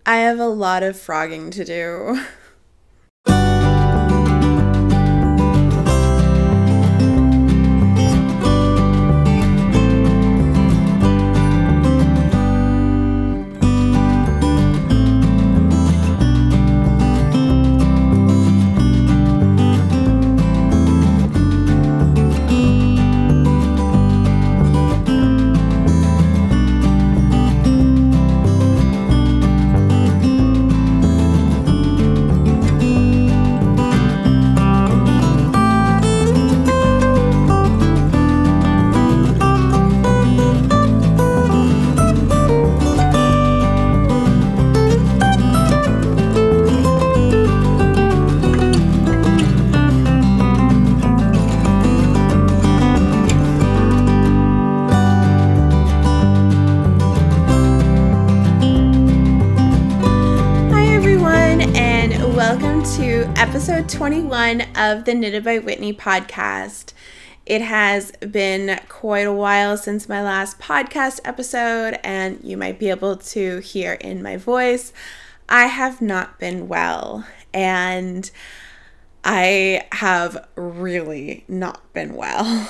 I have a lot of frogging to do. Episode 21 of the Knitted by Whitney podcast. It has been quite a while since my last podcast episode, and you might be able to hear in my voice, I have not been well, and I have really not been well.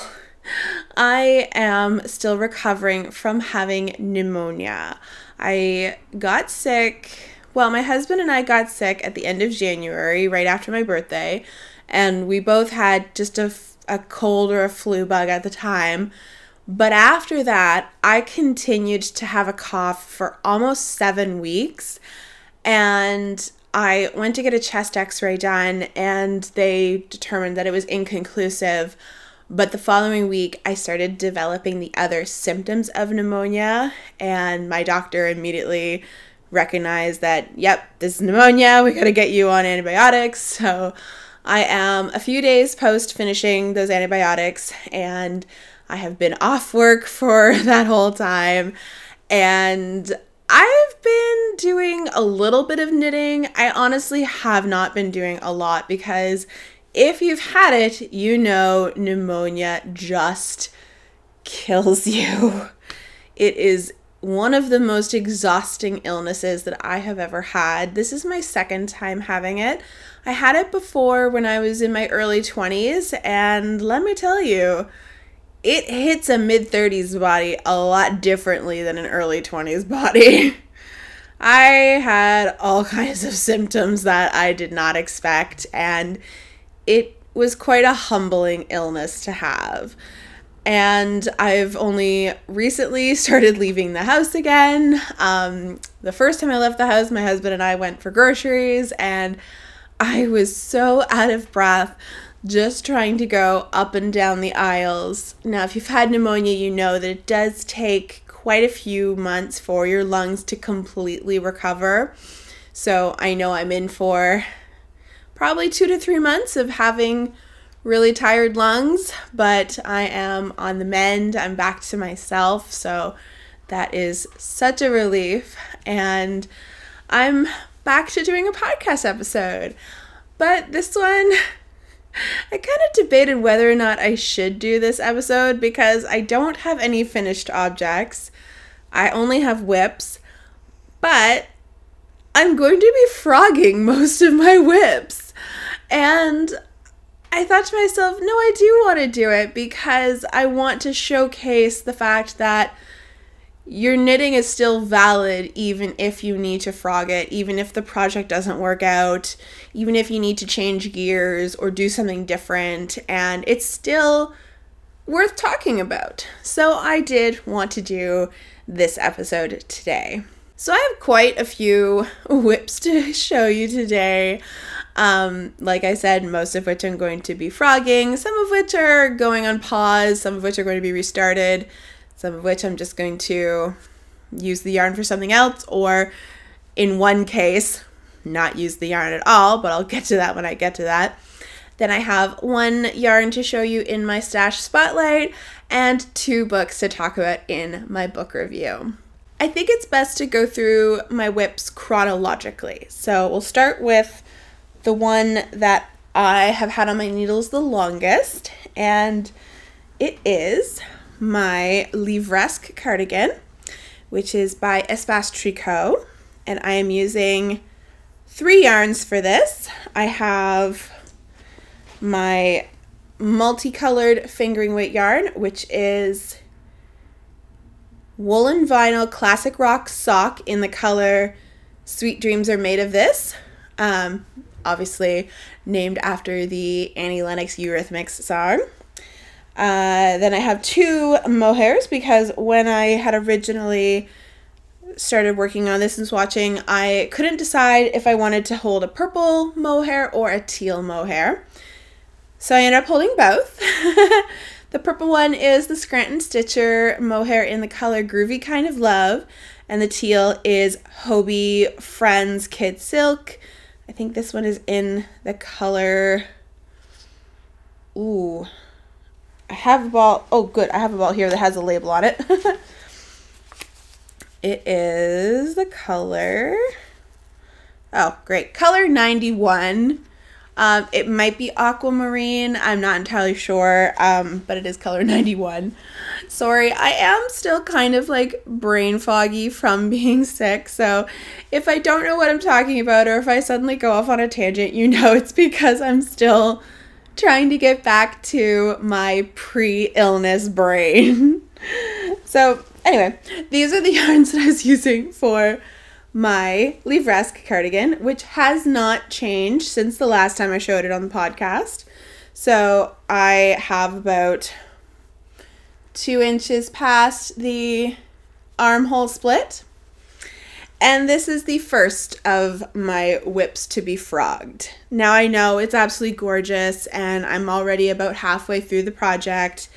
I am still recovering from having pneumonia. I got sick. Well, my husband and I got sick at the end of January, right after my birthday, and we both had just a cold or a flu bug at the time. But after that, I continued to have a cough for almost 7 weeks, and I went to get a chest x-ray done, and they determined that it was inconclusive. But the following week, I started developing the other symptoms of pneumonia, and my doctor immediately recognize that, yep, this is pneumonia, we gotta get you on antibiotics. So I am a few days post finishing those antibiotics, and I have been off work for that whole time, and I've been doing a little bit of knitting. I honestly have not been doing a lot because if you've had it, you know pneumonia just kills you. It is one of the most exhausting illnesses that I have ever had. This is my second time having it. I had it before when I was in my early 20s, and let me tell you, it hits a mid-30s body a lot differently than an early 20s body. I had all kinds of symptoms that I did not expect, and it was quite a humbling illness to have. And I've only recently started leaving the house again. The first time I left the house, my husband and I went for groceries, and I was so out of breath just trying to go up and down the aisles. Now, if you've had pneumonia, you know that it does take quite a few months for your lungs to completely recover. So I know I'm in for probably 2 to 3 months of having really tired lungs, but I am on the mend. I'm back to myself, so that is such a relief, and I'm back to doing a podcast episode. But this one, I kind of debated whether or not I should do this episode because I don't have any finished objects. I only have whips, but I'm going to be frogging most of my whips, and I thought to myself, no, I do want to do it because I want to showcase the fact that your knitting is still valid even if you need to frog it, even if the project doesn't work out, even if you need to change gears or do something different, and it's still worth talking about. So I did want to do this episode today. So I have quite a few whips to show you today. Like I said, most of which I'm going to be frogging, some of which are going on pause, some of which are going to be restarted, some of which I'm just going to use the yarn for something else, or in one case, not use the yarn at all, but I'll get to that when I get to that. Then I have one yarn to show you in my stash spotlight, and 2 books to talk about in my book review. I think it's best to go through my whips chronologically. So we'll start with the one that I have had on my needles the longest, and it is my Lesque Cardigan, which is by Espace Tricot. and I am using 3 yarns for this. I have my multicolored fingering weight yarn, which is Woolen Vinyl Classic Rock Sock in the color Sweet Dreams Are Made of This. Obviously named after the Annie Lennox Eurythmics song. Then I have 2 mohairs because when I had originally started working on this and swatching, I couldn't decide if I wanted to hold a purple mohair or a teal mohair. So I ended up holding both. The purple one is the Scranton Stitcher mohair in the color Groovy Kind of Love, and the teal is Hobie Friends Kid Silk. I think this one is in the color, I have a ball. Oh, good. I have a ball here that has a label on it. It is the color. Oh, great. Color 91. It might be aquamarine. I'm not entirely sure, but it is color 91. Sorry, I am still kind of like brain foggy from being sick. So if I don't know what I'm talking about or if I suddenly go off on a tangent, you know it's because I'm still trying to get back to my pre-illness brain. So anyway, these are the yarns that I was using for my Lesque cardigan, which has not changed since the last time I showed it on the podcast. So I have about 2 inches past the armhole split. And this is the first of my whips to be frogged. Now I know it's absolutely gorgeous and I'm already about halfway through the project,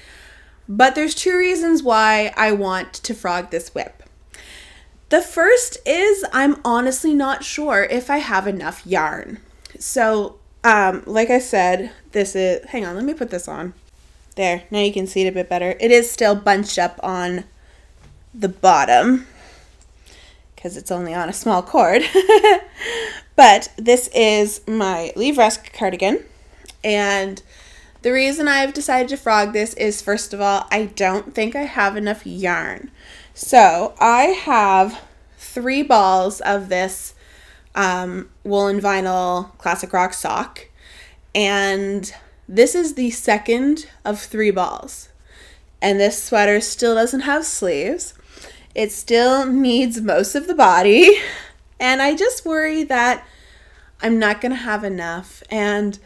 but there's 2 reasons why I want to frog this whip. The first is I'm honestly not sure if I have enough yarn. So, like I said, this is, hang on, let me put this on. There, now you can see it a bit better. It is still bunched up on the bottom because it's only on a small cord. But this is my Lesque cardigan, and the reason I've decided to frog this is, first of all, I don't think I have enough yarn. So I have 3 balls of this woolen vinyl classic rock sock, and this is the second of 3 balls. And this sweater still doesn't have sleeves. It still needs most of the body, and I just worry that I'm not going to have enough. And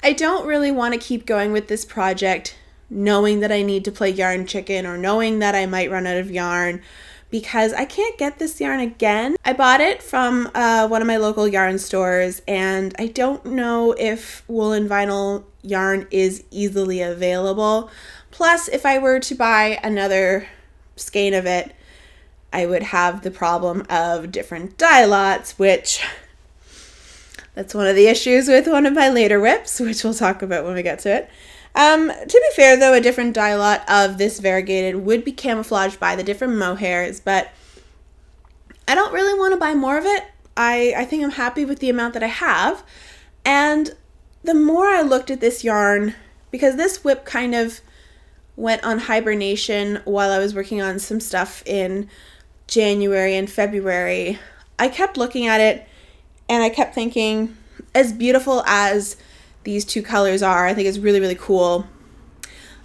I don't really want to keep going with this project knowing that I need to play yarn chicken or knowing that I might run out of yarn, because I can't get this yarn again. I bought it from one of my local yarn stores, and I don't know if woolen vinyl yarn is easily available. Plus, if I were to buy another skein of it, I would have the problem of different dye lots, which that's one of the issues with one of my later whips, which we'll talk about when we get to it. To be fair, though, a different dye lot of this variegated would be camouflaged by the different mohairs, but I don't really want to buy more of it. I think I'm happy with the amount that I have. And the more I looked at this yarn, because this whip kind of went on hibernation while I was working on some stuff in January and February, I kept looking at it and I kept thinking, as beautiful as these 2 colors are, I think it's really, really cool.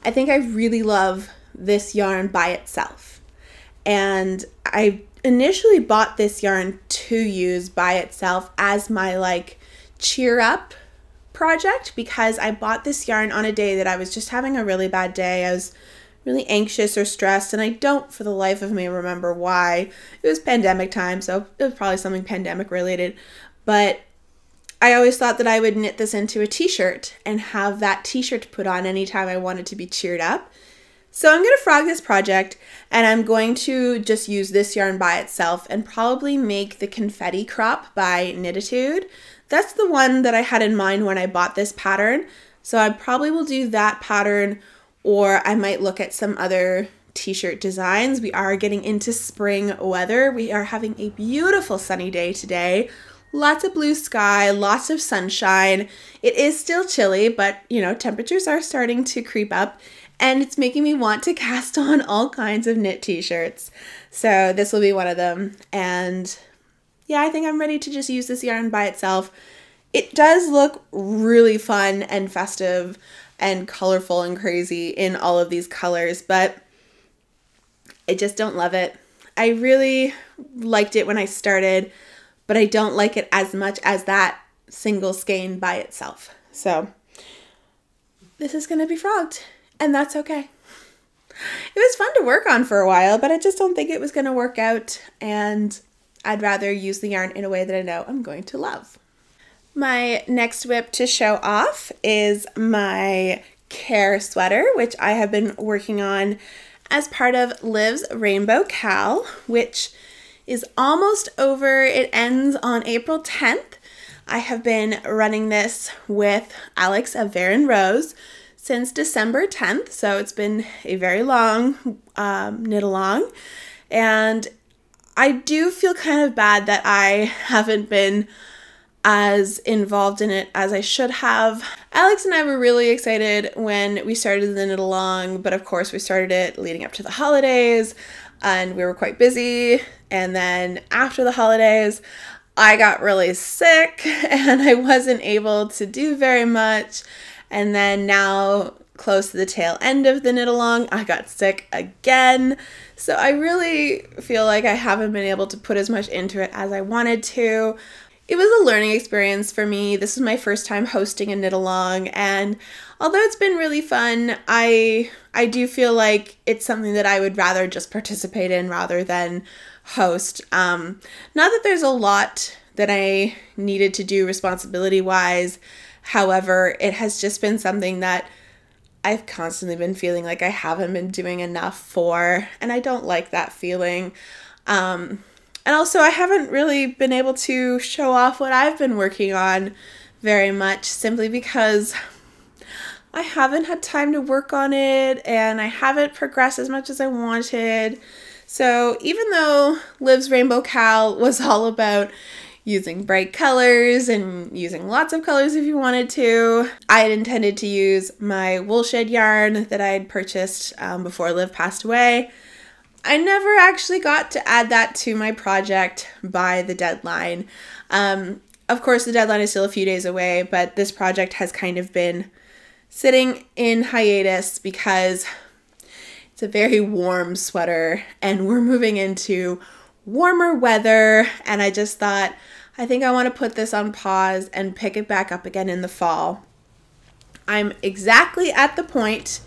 I think I really love this yarn by itself. And I initially bought this yarn to use by itself as my like cheer up project, because I bought this yarn on a day that I was just having a really bad day. I was really anxious or stressed, and I don't for the life of me remember why. It was pandemic time, so it was probably something pandemic related. But I always thought that I would knit this into a t-shirt and have that t-shirt to put on anytime I wanted to be cheered up. So I'm going to frog this project, and I'm going to just use this yarn by itself and probably make the confetti crop by Knititude. That's the one that I had in mind when I bought this pattern. So I probably will do that pattern, or I might look at some other t-shirt designs. We are getting into spring weather. We are having a beautiful sunny day today. Lots of blue sky, lots of sunshine. It is still chilly, but you know, temperatures are starting to creep up, and it's making me want to cast on all kinds of knit t-shirts. So this will be one of them. And yeah, I think I'm ready to just use this yarn by itself. It does look really fun and festive and colorful and crazy in all of these colors, but I just don't love it. I really liked it when I started, but I don't like it as much as that single skein by itself. So this is going to be frogged, and that's okay. It was fun to work on for a while, but I just don't think it was going to work out, and I'd rather use the yarn in a way that I know I'm going to love. My next whip to show off is my Care sweater, which I have been working on as part of Liv's Rainbow Cal, which is almost over. It ends on April 10th. I have been running this with Alex of Varin Rose since December 10th, so it's been a very long knit along, and I do feel kind of bad that I haven't been as involved in it as I should have. Alex and I were really excited when we started the knit along, but of course we started it leading up to the holidays and we were quite busy, and then after the holidays I got really sick and I wasn't able to do very much, and then now close to the tail end of the knit along I got sick again, so I really feel like I haven't been able to put as much into it as I wanted to. It was a learning experience for me. This is my first time hosting a knit along, and although it's been really fun, I do feel like it's something that I would rather just participate in rather than host. Not that there's a lot that I needed to do responsibility-wise, however, it has just been something that I've constantly been feeling like I haven't been doing enough for, and I don't like that feeling. And also, I haven't really been able to show off what I've been working on very much, simply because I haven't had time to work on it and I haven't progressed as much as I wanted. So even though Liv's Rainbow Cal was all about using bright colors and using lots of colors if you wanted to, I had intended to use my woolshed yarn that I had purchased before Liv passed away. I never actually got to add that to my project by the deadline. Of course, the deadline is still a few days away, but this project has kind of been sitting in hiatus because it's a very warm sweater and we're moving into warmer weather, and I just thought, I think I want to put this on pause and pick it back up again in the fall. I'm exactly at the point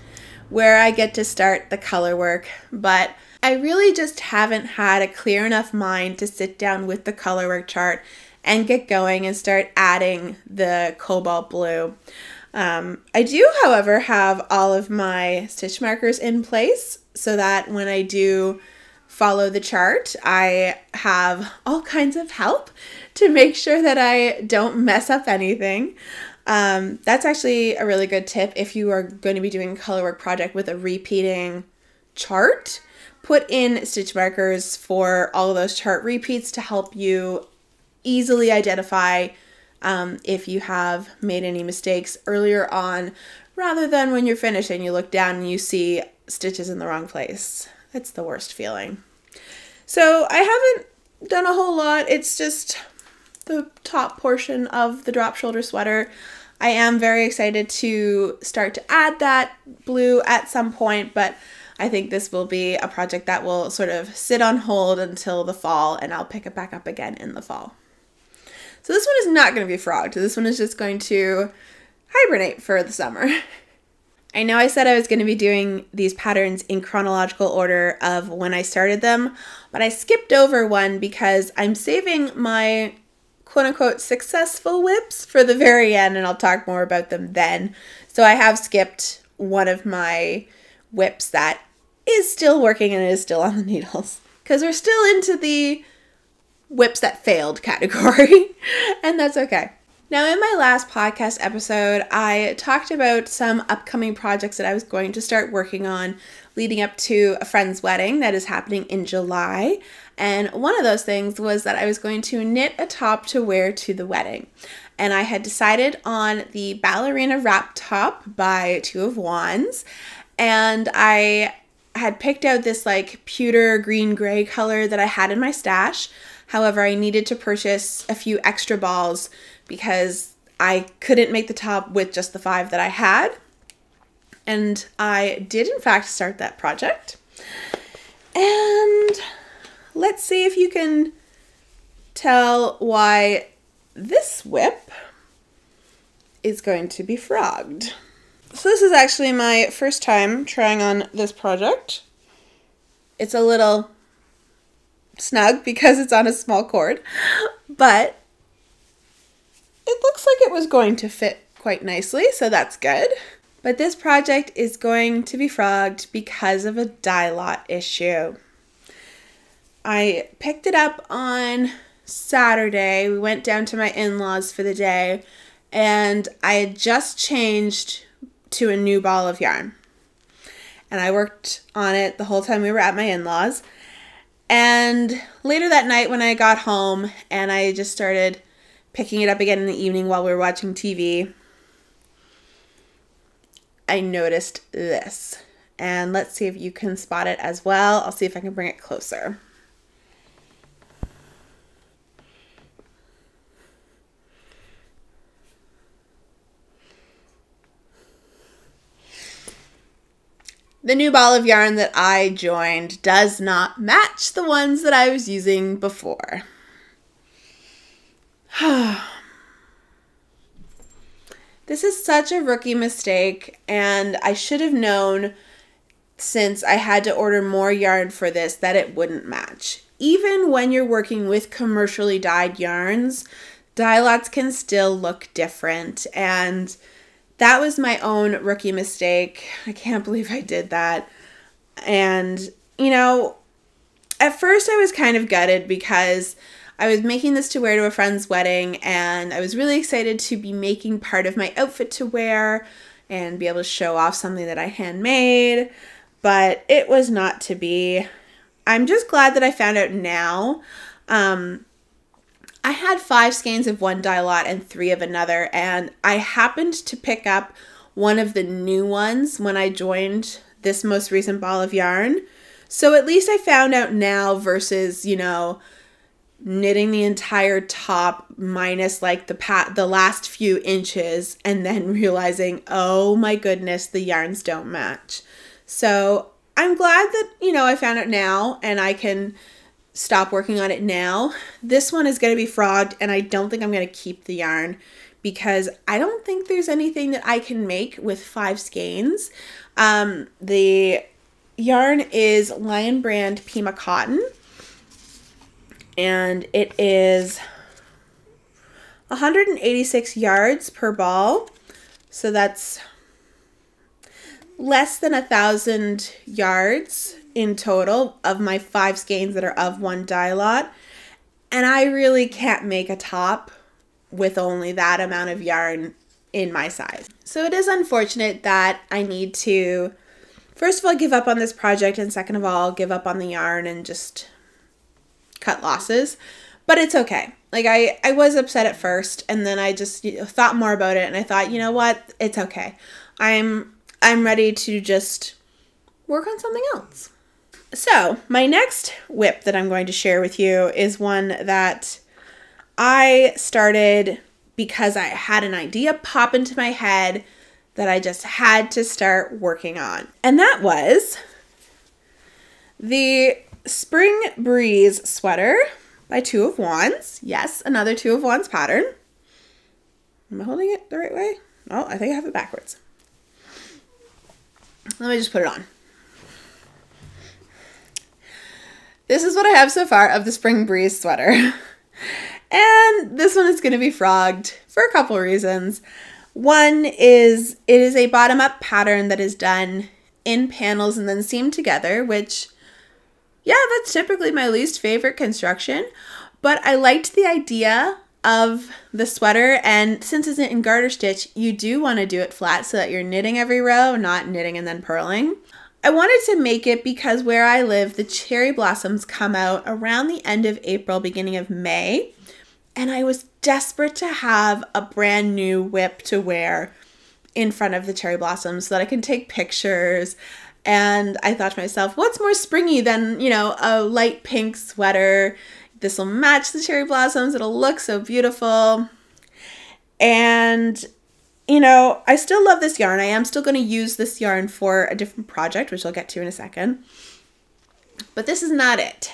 where I get to start the color work, but I really just haven't had a clear enough mind to sit down with the colorwork chart and get going and start adding the cobalt blue. I do, however, have all of my stitch markers in place so that when I do follow the chart, I have all kinds of help to make sure that I don't mess up anything. That's actually a really good tip if you are going to be doing a colorwork project with a repeating chart. Put in stitch markers for all of those chart repeats to help you easily identify if you have made any mistakes earlier on, rather than when you're finished and you look down and you see stitches in the wrong place. It's the worst feeling. So I haven't done a whole lot. It's just the top portion of the drop shoulder sweater. I am very excited to start to add that blue at some point, but I think this will be a project that will sort of sit on hold until the fall, and I'll pick it back up again in the fall. So this one is not going to be frogged. This one is just going to hibernate for the summer. I know I said I was going to be doing these patterns in chronological order of when I started them, but I skipped over one because I'm saving my quote-unquote successful whips for the very end, and I'll talk more about them then. So I have skipped one of my whips that is still working and is still on the needles because we're still into the whips that failed category, and that's okay. Now, in my last podcast episode, I talked about some upcoming projects that I was going to start working on leading up to a friend's wedding that is happening in July. And one of those things was that I was going to knit a top to wear to the wedding. And I had decided on the Ballerina Wrap top by Two of Wands. And I had picked out this like pewter green gray color that I had in my stash. However, I needed to purchase a few extra balls because I couldn't make the top with just the 5 that I had. And I did, in fact, start that project. And let's see if you can tell why this whip is going to be frogged. So this is actually my first time trying on this project. It's a little snug because it's on a small cord, but it looks like it was going to fit quite nicely, so that's good. But this project is going to be frogged because of a dye lot issue. I picked it up on Saturday. We went down to my in-laws for the day, and I had just changed to a new ball of yarn. And I worked on it the whole time we were at my in-laws. And later that night when I got home and I just started picking it up again in the evening while we were watching TV, I noticed this. And let's see if you can spot it as well. I'll see if I can bring it closer. The new ball of yarn that I joined does not match the ones that I was using before. This is such a rookie mistake, and I should have known, since I had to order more yarn for this, that it wouldn't match. Even when you're working with commercially dyed yarns, dye lots can still look different, and that was my own rookie mistake. I can't believe I did that. And, you know, at first I was kind of gutted because I was making this to wear to a friend's wedding, and I was really excited to be making part of my outfit to wear and be able to show off something that I handmade, but it was not to be. I'm just glad that I found out now. I had 5 skeins of one dye lot and 3 of another, and I happened to pick up one of the new ones when I joined this most recent ball of yarn. So at least I found out now versus, you know, knitting the entire top minus like the last few inches and then realizing, oh my goodness, the yarns don't match. So I'm glad that, you know, I found out now and I can stop working on it now. This one is going to be frogged, and I don't think I'm going to keep the yarn because I don't think there's anything that I can make with 5 skeins. The yarn is Lion Brand Pima Cotton, and it is 186 yards per ball, so that's less than 1,000 yards in total of my 5 skeins that are of one dye lot, and I really can't make a top with only that amount of yarn in my size. So it is unfortunate that I need to, first of all, give up on this project, and second of all, give up on the yarn and just cut losses, but it's okay. Like I was upset at first, and then I just thought more about it, and I thought, you know what, it's okay. I'm ready to just work on something else. So my next whip that I'm going to share with you is one that I started because I had an idea pop into my head that I just had to start working on. And that was the Spring Breeze sweater by 2 of Wands. Yes, another 2 of Wands pattern. Am I holding it the right way? Oh, I think I have it backwards. Let me just put it on. This is what I have so far of the Spring Breeze sweater. And this one is going to be frogged for a couple reasons. One is it is a bottom-up pattern that is done in panels and then seamed together, which, yeah, that's typically my least favorite construction. But I liked the idea of the sweater, and since it's in garter stitch, you do want to do it flat so that you're knitting every row, not knitting and then purling. I wanted to make it because where I live, the cherry blossoms come out around the end of April, beginning of May, and I was desperate to have a brand new whip to wear in front of the cherry blossoms so that I can take pictures. And I thought to myself, what's more springy than, you know, a light pink sweater this will match the cherry blossoms. It'll look so beautiful. And, you know, I still love this yarn. I am still going to use this yarn for a different project, which I'll get to in a second. But this is not it.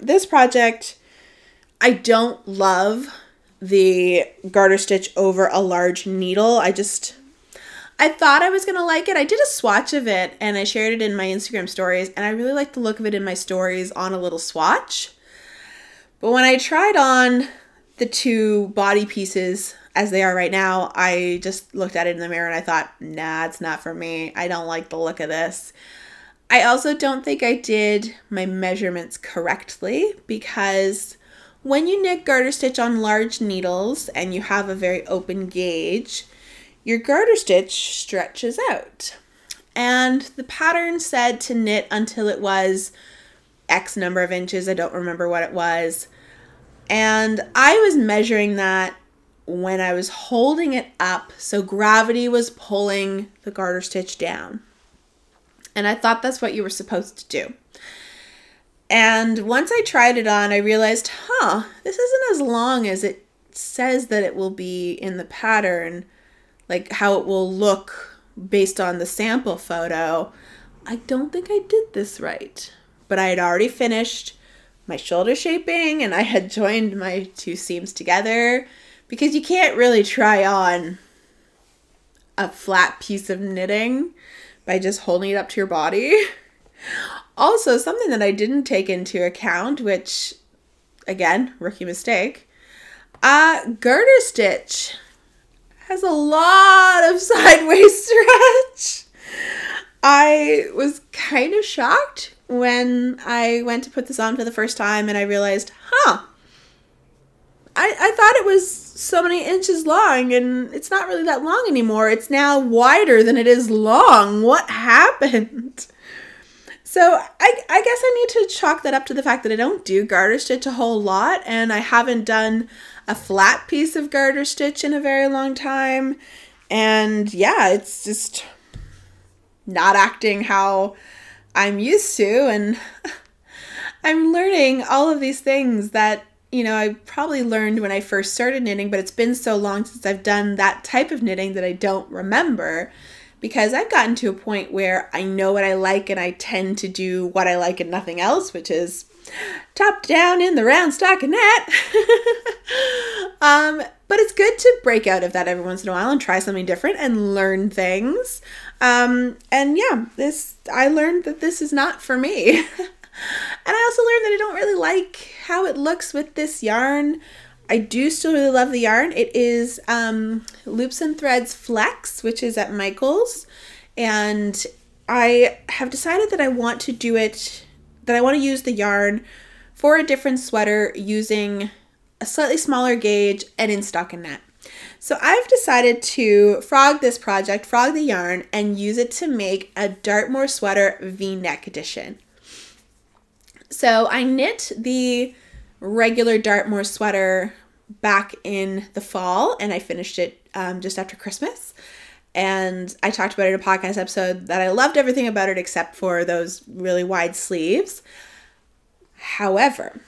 This project, I don't love the garter stitch over a large needle. I thought I was going to like it. I did a swatch of it and I shared it in my Instagram stories, and I really like the look of it in my stories on a little swatch. But when I tried on the two body pieces as they are right now, I just looked at it in the mirror and I thought, nah, it's not for me. I don't like the look of this. I also don't think I did my measurements correctly, because when you knit garter stitch on large needles and you have a very open gauge, your garter stitch stretches out. And the pattern said to knit until it was X number of inches. I don't remember what it was. And I was measuring that when I was holding it up, so gravity was pulling the garter stitch down. And I thought that's what you were supposed to do. And once I tried it on, I realized, this isn't as long as it says that it will be in the pattern, like how it will look based on the sample photo. I don't think I did this right. But I had already finished my shoulder shaping and I had joined my two seams together, because you can't really try on a flat piece of knitting by just holding it up to your body. Also, something that I didn't take into account, which, again, rookie mistake, garter stitch has a lot of sideways stretch. I was kind of shocked when I went to put this on for the first time and I realized, I thought it was so many inches long and it's not really that long anymore. It's now wider than it is long. What happened? So I guess I need to chalk that up to the fact that I don't do garter stitch a whole lot, and I haven't done a flat piece of garter stitch in a very long time. And yeah, it's just not acting how I'm used to, and I'm learning all of these things that, you know, I probably learned when I first started knitting, but it's been so long since I've done that type of knitting that I don't remember, because I've gotten to a point where I know what I like and I tend to do what I like and nothing else, which is top down in the round stockinette. But it's good to break out of that every once in a while and try something different and learn things. And yeah, I learned that this is not for me. And I also learned that I don't really like how it looks with this yarn. I do still really love the yarn. It is Loops and Threads Flex, which is at Michael's. And I have decided that I want to use the yarn for a different sweater using a slightly smaller gauge and in stockinette. So I've decided to frog this project, frog the yarn, and use it to make a Dartmoor sweater V-neck edition. So I knit the regular Dartmoor sweater back in the fall, and I finished it just after Christmas. And I talked about it in a podcast episode that I loved everything about it except for those really wide sleeves. However,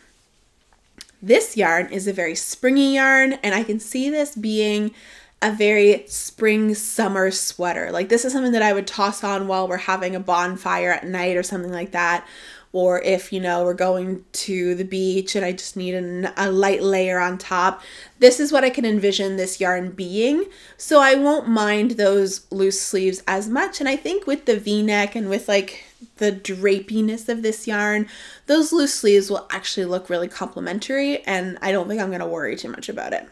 this yarn is a very springy yarn, and I can see this being a very spring summer sweater. Like, this is something that I would toss on while we're having a bonfire at night or something like that. Or if, you know, we're going to the beach and I just need a light layer on top. This is what I can envision this yarn being. So I won't mind those loose sleeves as much. And I think with the V-neck and with like the drapiness of this yarn, those loose sleeves will actually look really complimentary, and I don't think I'm going to worry too much about it.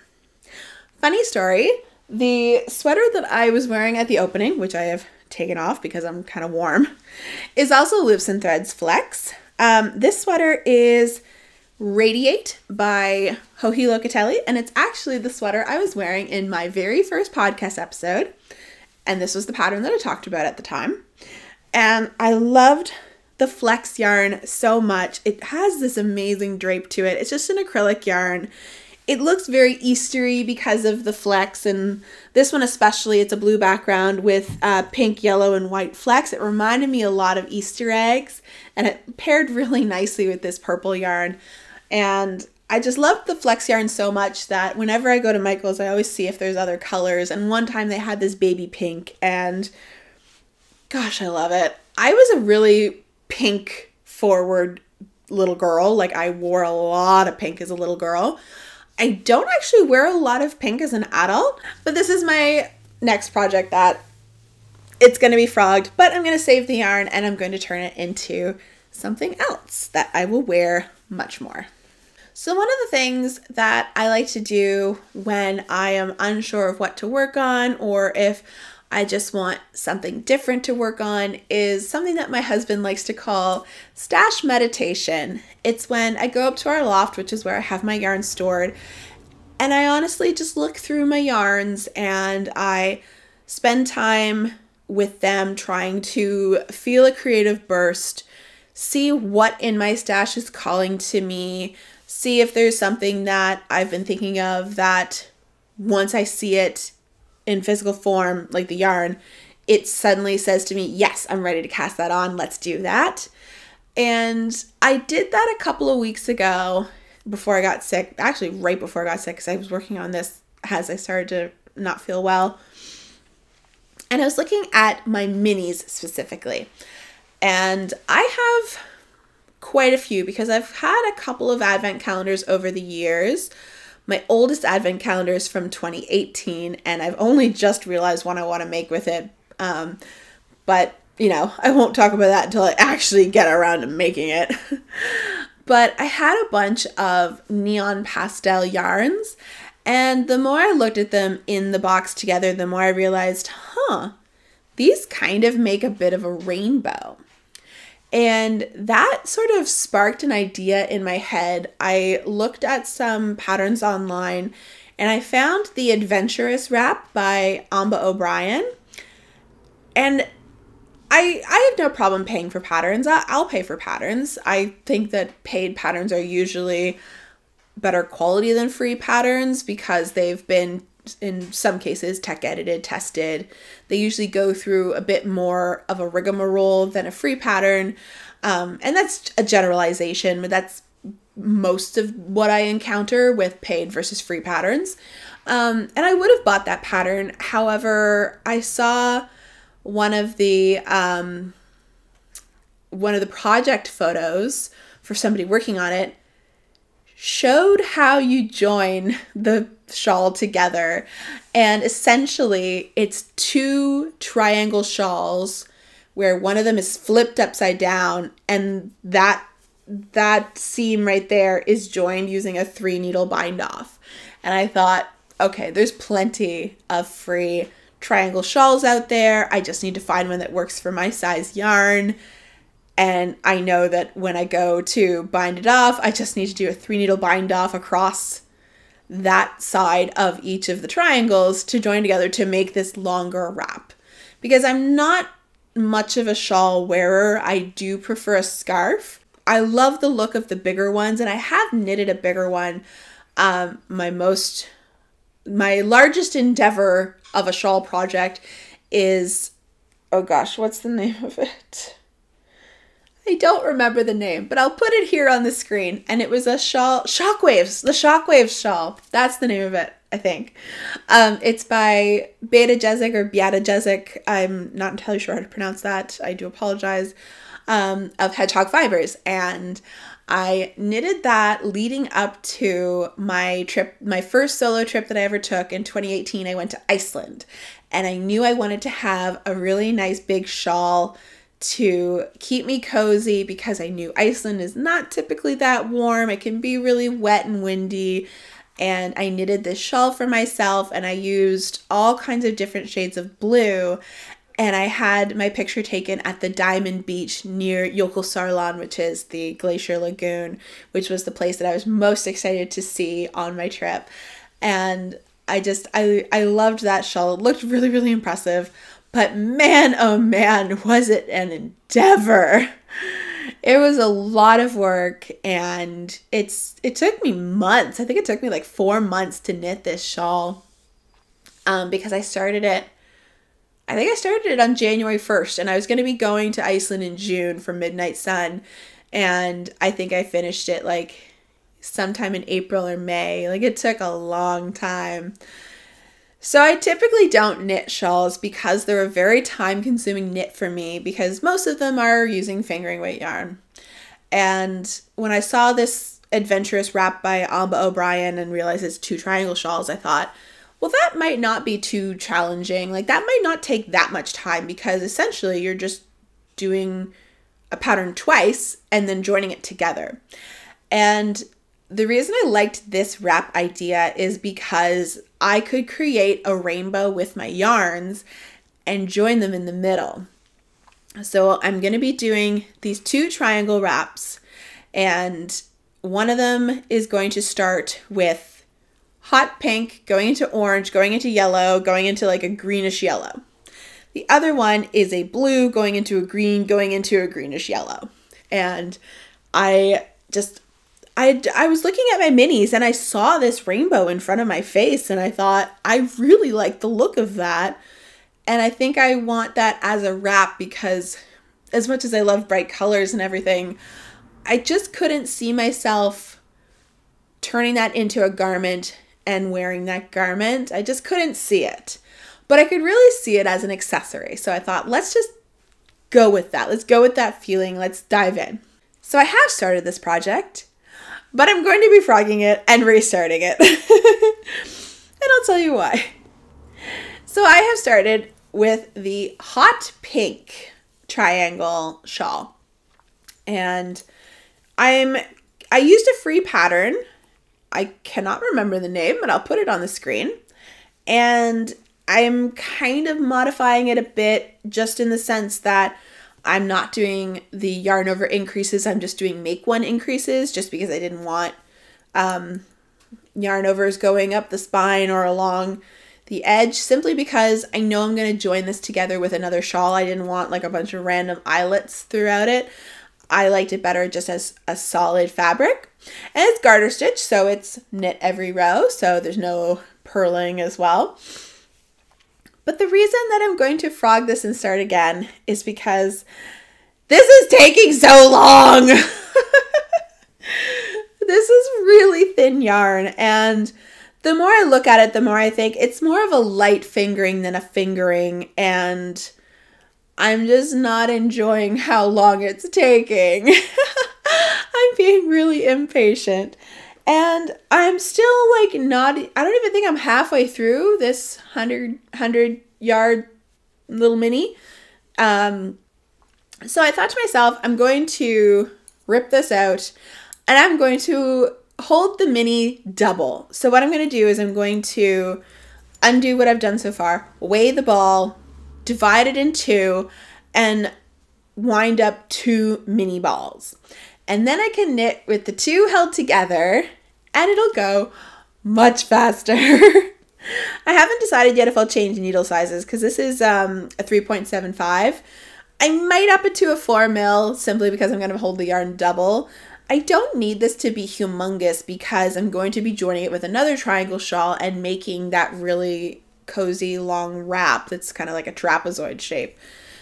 Funny story, the sweater that I was wearing at the opening, which I have taken off because I'm kind of warm, is also Loops and Threads Flex. This sweater is Radiate by Joji Locatelli, and it's actually the sweater I was wearing in my very first podcast episode, and this was the pattern that I talked about at the time. And I loved the flex yarn so much. It has this amazing drape to it. It's just an acrylic yarn. It looks very Eastery because of the flex, and this one especially, it's a blue background with pink, yellow, and white flecks. It reminded me a lot of Easter eggs, and it paired really nicely with this purple yarn. And I just love the flex yarn so much that whenever I go to Michael's, I always see if there's other colors. And one time they had this baby pink, and gosh, I love it. I was a really pink forward little girl. Like, I wore a lot of pink as a little girl. I don't actually wear a lot of pink as an adult, but this is my next project that it's going to be frogged, but I'm going to save the yarn and I'm going to turn it into something else that I will wear much more. So one of the things that I like to do when I am unsure of what to work on, or if I just want something different to work on, is something that my husband likes to call stash meditation. It's when I go up to our loft, which is where I have my yarn stored, and I honestly just look through my yarns and I spend time with them trying to feel a creative burst, see what in my stash is calling to me, see if there's something that I've been thinking of that once I see it in physical form, like the yarn, it suddenly says to me, yes, I'm ready to cast that on. Let's do that. And I did that a couple of weeks ago before I got sick. Actually, right before I got sick, because I was working on this as I started to not feel well. And I was looking at my minis specifically. And I have quite a few because I've had a couple of advent calendars over the years. My oldest advent calendar is from 2018, and I've only just realized what I want to make with it. But, you know, I won't talk about that until I actually get around to making it. But I had a bunch of neon pastel yarns, and the more I looked at them in the box together, the more I realized, these kind of make a bit of a rainbow. And that sort of sparked an idea in my head. I looked at some patterns online and I found the Adventurous Wrap by Amba O'Brien. And I have no problem paying for patterns. I'll pay for patterns. I think that paid patterns are usually better quality than free patterns because they've been, in some cases, tech edited, tested. They usually go through a bit more of a rigmarole than a free pattern. And that's a generalization, but that's most of what I encounter with paid versus free patterns. And I would have bought that pattern. However, I saw one of the project photos for somebody working on it showed how you join the shawl together. And essentially it's two triangle shawls where one of them is flipped upside down, and that seam right there is joined using a 3-needle bind off. And I thought, okay, there's plenty of free triangle shawls out there. I just need to find one that works for my size yarn. And I know that when I go to bind it off, I just need to do a 3-needle bind off across that side of each of the triangles to join together to make this longer wrap. Because I'm not much of a shawl wearer, I do prefer a scarf. I love the look of the bigger ones, and I have knitted a bigger one. My largest endeavor of a shawl project is, oh gosh, what's the name of it? I don't remember the name, but I'll put it here on the screen. And it was a shawl, Shockwaves, the Shockwaves shawl. That's the name of it, I think. It's by Beta Jezik or Beata Jezik. I'm not entirely sure how to pronounce that. I do apologize. Of Hedgehog Fibers. And I knitted that leading up to my trip, my first solo trip that I ever took in 2018. I went to Iceland, and I knew I wanted to have a really nice big shawl to keep me cozy because I knew Iceland is not typically that warm. It can be really wet and windy. And I knitted this shawl for myself, and I used all kinds of different shades of blue. And I had my picture taken at the Diamond Beach near Jökulsárlón, which is the glacier lagoon, which was the place that I was most excited to see on my trip. And I loved that shawl. It looked really, really impressive. But man, oh man, was it an endeavor. It was a lot of work, and it took me months. I think it took me like 4 months to knit this shawl because I started it on January 1st, and I was going to be going to Iceland in June for Midnight Sun, and I think I finished it like sometime in April or May. Like, it took a long time. So I typically don't knit shawls because they're a very time-consuming knit for me, because most of them are using fingering weight yarn. And when I saw this adventurous wrap by Alba O'Brien and realized it's 2 triangle shawls, I thought, well, that might not be too challenging. Like, that might not take that much time, because essentially you're just doing a pattern twice and then joining it together. And the reason I liked this wrap idea is because I could create a rainbow with my yarns and join them in the middle. So I'm going to be doing these 2 triangle wraps, and one of them is going to start with hot pink, going into orange, going into yellow, going into like a greenish yellow. The other one is a blue, going into a green, going into a greenish yellow. And I was looking at my minis and I saw this rainbow in front of my face, and I thought, I really like the look of that. And I think I want that as a wrap, because as much as I love bright colors and everything, I just couldn't see myself turning that into a garment and wearing that garment. I just couldn't see it. But I could really see it as an accessory. So I thought, let's just go with that. Let's go with that feeling. Let's dive in. So I have started this project, but I'm going to be frogging it and restarting it. And I'll tell you why. So I have started with the hot pink triangle shawl. And I used a free pattern. I cannot remember the name, but I'll put it on the screen. And I'm kind of modifying it a bit, just in the sense that I'm not doing the yarn over increases. I'm just doing make one increases, just because I didn't want yarn overs going up the spine or along the edge, simply because I know I'm going to join this together with another shawl. I didn't want like a bunch of random eyelets throughout it. I liked it better just as a solid fabric. And it's garter stitch, so it's knit every row, so there's no purling as well. But the reason that I'm going to frog this and start again is because this is taking so long. This is really thin yarn, and the more I look at it, the more I think it's more of a light fingering than a fingering, and I'm just not enjoying how long it's taking. I'm being really impatient. And I'm still like not, I don't even think I'm halfway through this 100 yard little mini. So I thought to myself, I'm going to rip this out and I'm going to hold the mini double. So what I'm going to do is I'm going to undo what I've done so far, weigh the ball, divide it in 2, and wind up 2 mini balls. And then I can knit with the 2 held together, and it'll go much faster. I haven't decided yet if I'll change needle sizes, because this is a 3.75. I might up it to a 4 mil simply because I'm going to hold the yarn double. I don't need this to be humongous because I'm going to be joining it with another triangle shawl and making that really cozy long wrap that's kind of like a trapezoid shape.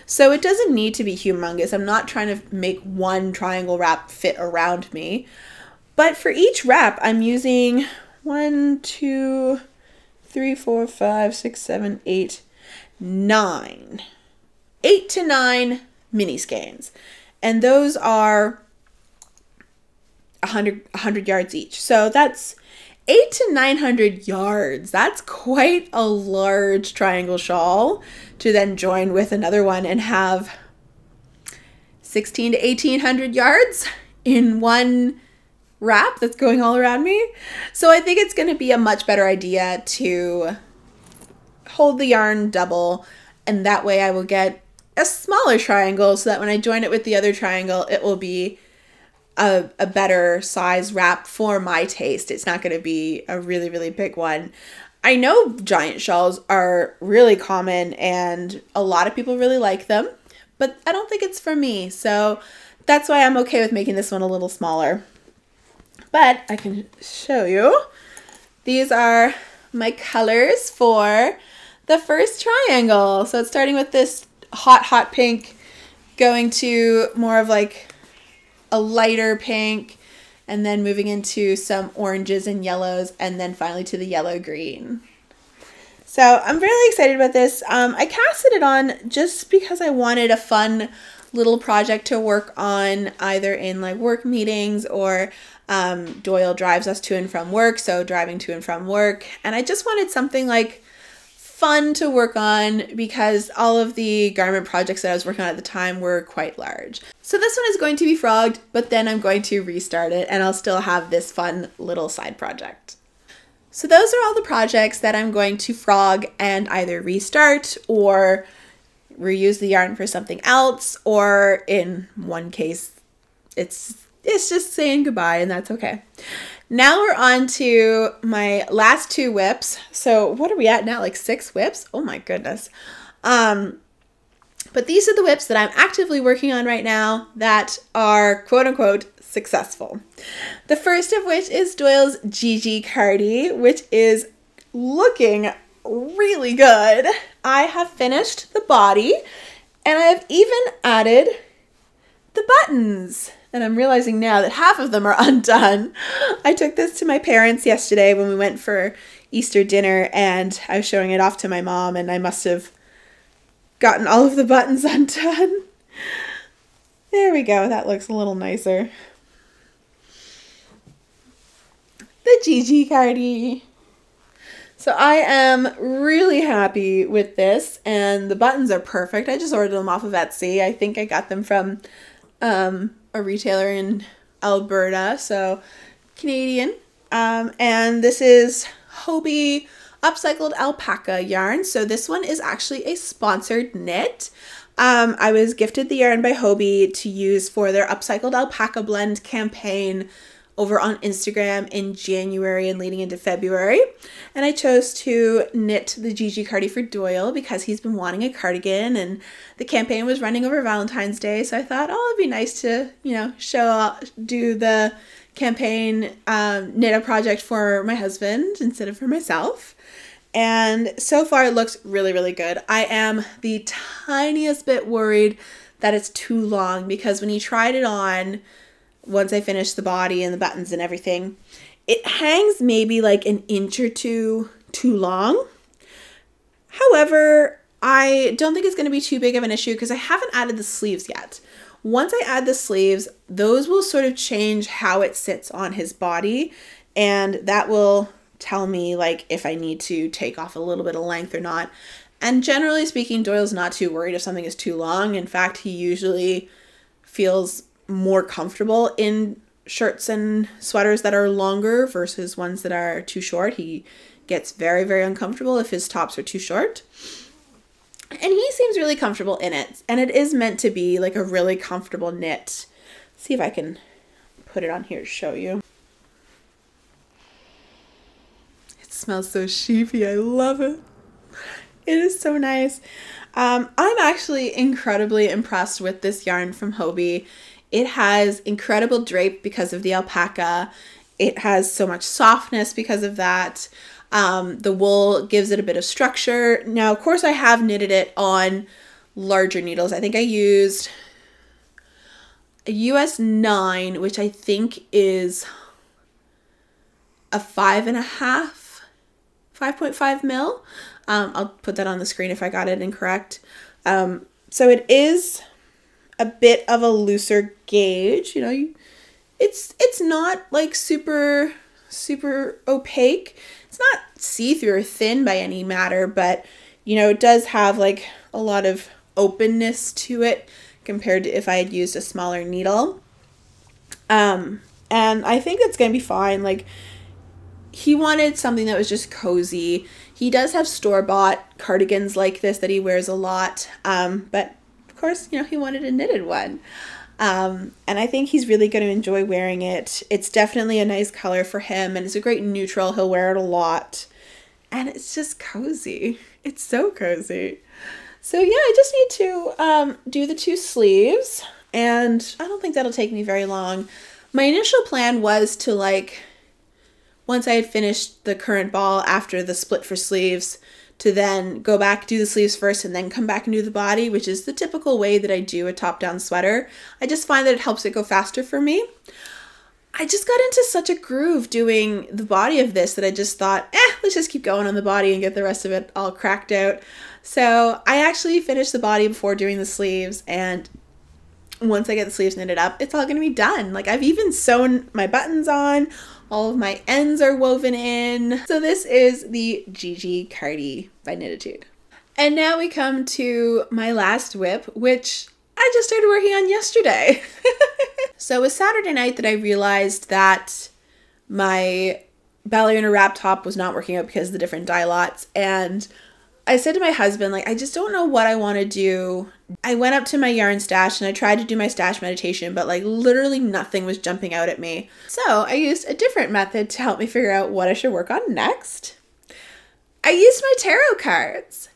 So it doesn't need to be humongous. I'm not trying to make one triangle wrap fit around me. But for each wrap, I'm using 1, 2, 3, 4, 5, 6, 7, 8, 9. 8 to 9 mini skeins. And those are 100 yards each. So that's 800 to 900 yards. That's quite a large triangle shawl to then join with another one and have 16 to 1800 yards in one wrap that's going all around me. So I think it's going to be a much better idea to hold the yarn double, and that way I will get a smaller triangle so that when I join it with the other triangle, it will be a better size wrap for my taste. It's not going to be a really, really big one. I know giant shawls are really common and a lot of people really like them, but I don't think it's for me. So that's why I'm okay with making this one a little smaller. But I can show you. These are my colors for the first triangle. So it's starting with this hot pink, going to more of like a lighter pink, and then moving into some oranges and yellows, and then finally to the yellow green. So I'm really excited about this. I casted it on just because I wanted a fun little project to work on, either in like work meetings or Doyle drives us to and from work, so driving to and from work. And I just wanted something like fun to work on because all of the garment projects that I was working on at the time were quite large. So this one is going to be frogged, but then I'm going to restart it and I'll still have this fun little side project. So those are all the projects that I'm going to frog and either restart or reuse the yarn for something else, or in one case, it's just saying goodbye, and that's okay. Now we're on to my last 2 whips. So what are we at now? Like 6 whips? Oh my goodness. But these are the whips that I'm actively working on right now that are quote unquote successful. The first of which is Doyle's Gigi Cardi, which is looking really good. I have finished the body and I have even added the buttons. And I'm realizing now that half of them are undone. I took this to my parents yesterday when we went for Easter dinner, and I was showing it off to my mom, and I must have gotten all of the buttons undone. There we go. That looks a little nicer. The Gigi Cardi. So I am really happy with this, and the buttons are perfect. I just ordered them off of Etsy. I think I got them from a retailer in Alberta, so Canadian. And this is Hobie upcycled alpaca yarn. So this one is actually a sponsored knit. I was gifted the yarn by Hobie to use for their upcycled alpaca blend campaign over on Instagram in January and leading into February. And I chose to knit the Gigi Cardi for Doyle because he's been wanting a cardigan, and the campaign was running over Valentine's Day. So I thought, oh, it'd be nice to, do the campaign knit a project for my husband instead of for myself. And so far it looks really, really good. I am the tiniest bit worried that it's too long, because when he tried it on, once I finished the body and the buttons and everything, it hangs maybe like an inch or two too long. However, I don't think it's going to be too big of an issue because I haven't added the sleeves yet. Once I add the sleeves, those will sort of change how it sits on his body, and that will tell me like if I need to take off a little bit of length or not. And generally speaking, Doyle's not too worried if something is too long. In fact, he usually feels more comfortable in shirts and sweaters that are longer versus ones that are too short. He gets very, very uncomfortable if his tops are too short. And he seems really comfortable in it. And it is meant to be like a really comfortable knit. Let's see if I can put it on here to show you. It smells so sheepy. I love it. It is so nice. I'm actually incredibly impressed with this yarn from Hobie. It has incredible drape because of the alpaca. It has so much softness because of that. The wool gives it a bit of structure. Now, of course, I have knitted it on larger needles. I think I used a US 9, which I think is a 5.5 mil. I'll put that on the screen if I got it incorrect. So it is a bit of a looser gauge, it's not like super opaque. It's not see-through or thin by any matter, but it does have like a lot of openness to it compared to if I had used a smaller needle. And I think it's gonna be fine. Like, he wanted something that was just cozy. He does have store-bought cardigans like this that he wears a lot, but of course, he wanted a knitted one. And I think he's really going to enjoy wearing it. It's definitely a nice color for him, and it's a great neutral. He'll wear it a lot. And it's just cozy. It's so cozy. So yeah, I just need to do the 2 sleeves, and I don't think that'll take me very long. My initial plan was to, like, once I had finished the current ball after the split for sleeves, to then go back, do the sleeves first, and then come back and do the body, which is the typical way that I do a top-down sweater. I just find that it helps it go faster for me. I just got into such a groove doing the body of this that I just thought, let's just keep going on the body and get the rest of it all cracked out. So I actually finished the body before doing the sleeves, and once I get the sleeves knitted up, it's all going to be done. Like, I've even sewn my buttons on. All of my ends are woven in. So this is the Gigi Cardigan by Knititude. And now we come to my last whip, which I just started working on yesterday. So it was Saturday night that I realized that my Ballerina Wrap top was not working out because of the different dye lots. And I said to my husband, like, I just don't know what I want to do. I went up to my yarn stash and I tried to do my stash meditation, but like literally nothing was jumping out at me. So I used a different method to help me figure out what I should work on next. I used my tarot cards.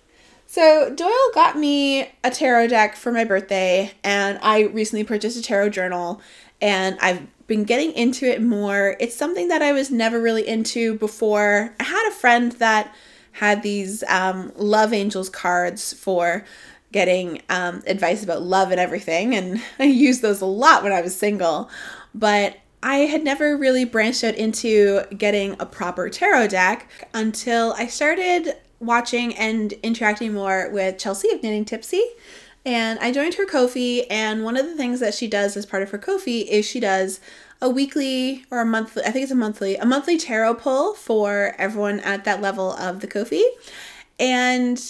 So Doyle got me a tarot deck for my birthday, and I recently purchased a tarot journal, and I've been getting into it more. It's something that I was never really into before. I had a friend that had these love angels cards for getting advice about love and everything, and I used those a lot when I was single, but I had never really branched out into getting a proper tarot deck until I started watching and interacting more with Chelsea of Knitting Tipsy, and I joined her Ko-fi, and one of the things that she does as part of her Ko-fi is she does a weekly or a monthly, I think it's a monthly tarot pull for everyone at that level of the Ko-fi. And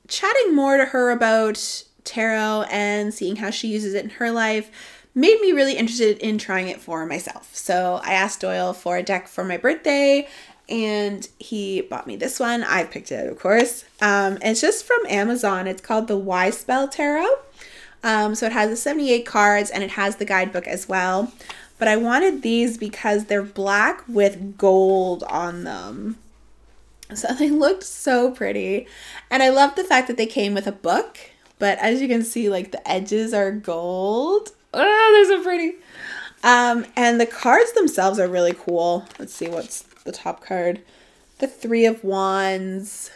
chatting more to her about tarot and seeing how she uses it in her life made me really interested in trying it for myself. So I asked Doyle for a deck for my birthday, and he bought me this one. I picked it out, of course. It's just from Amazon. It's called the Y Spell Tarot. So it has the 78 cards, and it has the guidebook as well. But I wanted these because they're black with gold on them. So they looked so pretty. And I love the fact that they came with a book. But as you can see, like, the edges are gold. Oh, they're so pretty. And the cards themselves are really cool. Let's see, what's the top card? The 3 of Wands.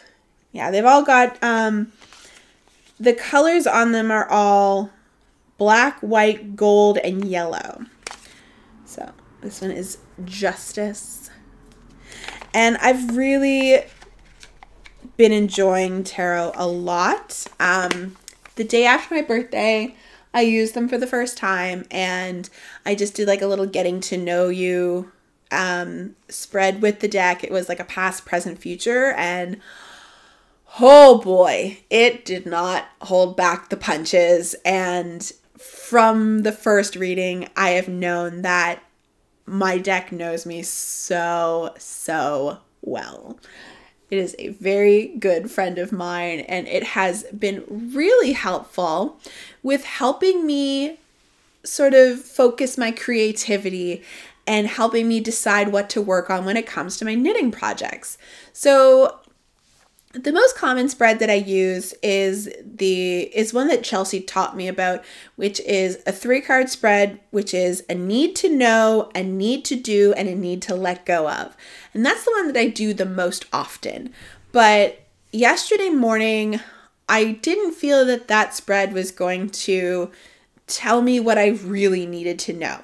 Yeah, they've all got, the colors on them are all black, white, gold, and yellow. So this one is Justice. And I've really been enjoying tarot a lot. The day after my birthday, I used them for the first time, and I just did like a little getting to know you spread with the deck. It was like a past, present, future, and oh boy, it did not hold back the punches. And from the first reading, I have known that my deck knows me so well. It is a very good friend of mine, and it has been really helpful with helping me sort of focus my creativity and helping me decide what to work on when it comes to my knitting projects. So the most common spread that I use is one that Chelsea taught me about, which is a 3-card spread, which is a need to know, a need to do, and a need to let go of. And that's the one that I do the most often. But yesterday morning, I didn't feel that that spread was going to tell me what I really needed to know.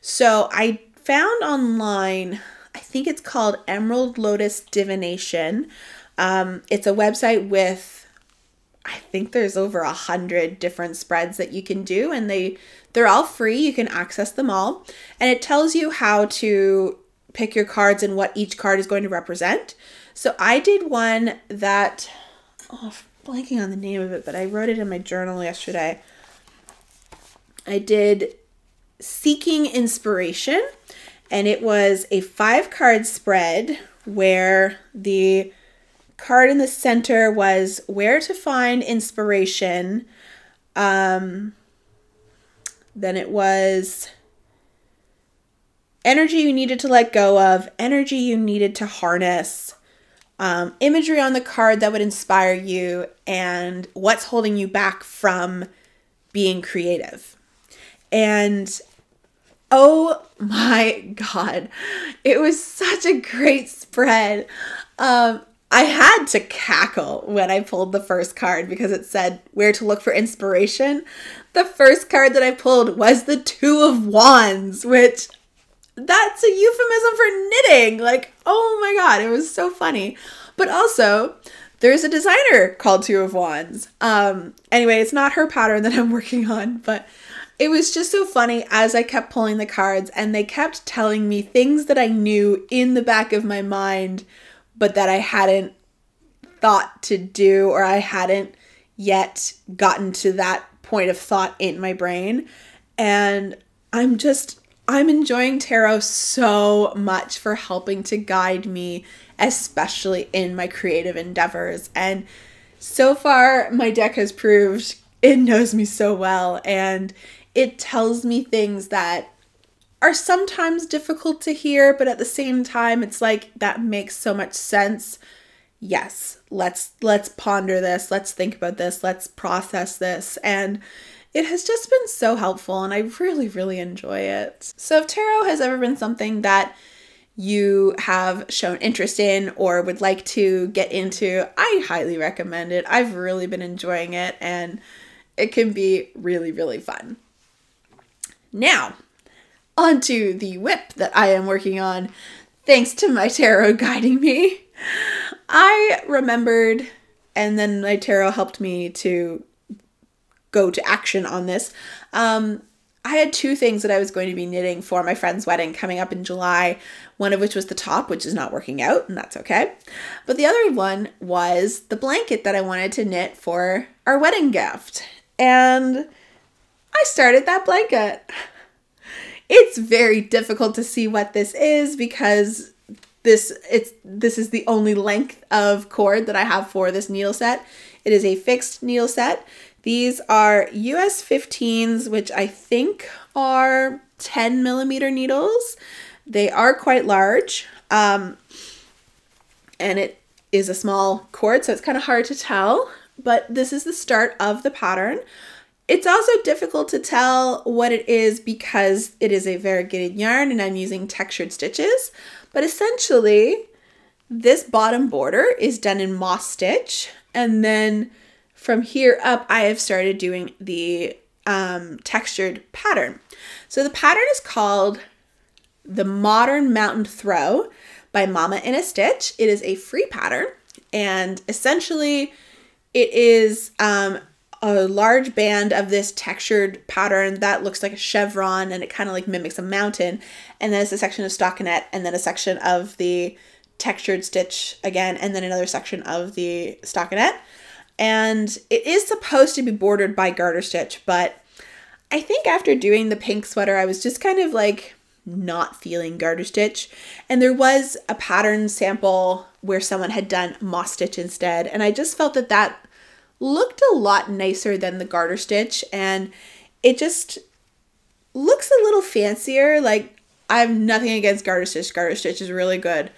So I found online, I think it's called Emerald Lotus Divination. It's a website with, I think there's over 100 different spreads that you can do, and they're all free. You can access them all, and it tells you how to pick your cards and what each card is going to represent. So I did one that, I'm blanking on the name of it, but I wrote it in my journal yesterday. I did Seeking Inspiration, and it was a 5-card spread where the card in the center was where to find inspiration. Then it was energy you needed to let go of, energy you needed to harness, imagery on the card that would inspire you, and what's holding you back from being creative. And oh my God, it was such a great spread. I had to cackle when I pulled the first card because it said where to look for inspiration. The first card that I pulled was the 2 of Wands, which that's a euphemism for knitting. Like, oh my God, it was so funny. But also, there's a designer called Two of Wands. Anyway, it's not her pattern that I'm working on, but it was just so funny as I kept pulling the cards and they kept telling me things that I knew in the back of my mind, but that I hadn't thought to do, or I hadn't yet gotten to that point of thought in my brain. And I'm enjoying tarot so much for helping to guide me, especially in my creative endeavors. And so far, my deck has proved it knows me so well, and it tells me things that are sometimes difficult to hear, but at the same time, it's like, that makes so much sense. Yes, let's ponder this, let's think about this, let's process this. And it has just been so helpful, and I really, really enjoy it. So if tarot has ever been something that you have shown interest in or would like to get into, I highly recommend it. I've really been enjoying it, and it can be really, really fun. Now, onto the whip that I am working on, thanks to my tarot guiding me. I remembered, and then my tarot helped me to go to action on this. I had two things that I was going to be knitting for my friend's wedding coming up in July, one of which was the top, which is not working out, and that's okay. But the other one was the blanket that I wanted to knit for our wedding gift. And I started that blanket. It's very difficult to see what this is because this is the only length of cord that I have for this needle set. It is a fixed needle set. These are US 15s, which I think are 10 millimeter needles. They are quite large, and it is a small cord, so it's kind of hard to tell, but this is the start of the pattern. It's also difficult to tell what it is because it is a variegated yarn and I'm using textured stitches, but essentially this bottom border is done in moss stitch, and then from here up, I have started doing the textured pattern. So the pattern is called the Modern Mountain Throw by Mama in a Stitch. It is a free pattern, and essentially it is a large band of this textured pattern that looks like a chevron, and it kind of like mimics a mountain. And then it's a section of stockinette, and then a section of the textured stitch again, and then another section of the stockinette. And it is supposed to be bordered by garter stitch, but I think after doing the pink sweater, I was just kind of like not feeling garter stitch. And there was a pattern sample where someone had done moss stitch instead. And I just felt that that looked a lot nicer than the garter stitch. And it just looks a little fancier. Like, I have nothing against garter stitch. Garter stitch is really good.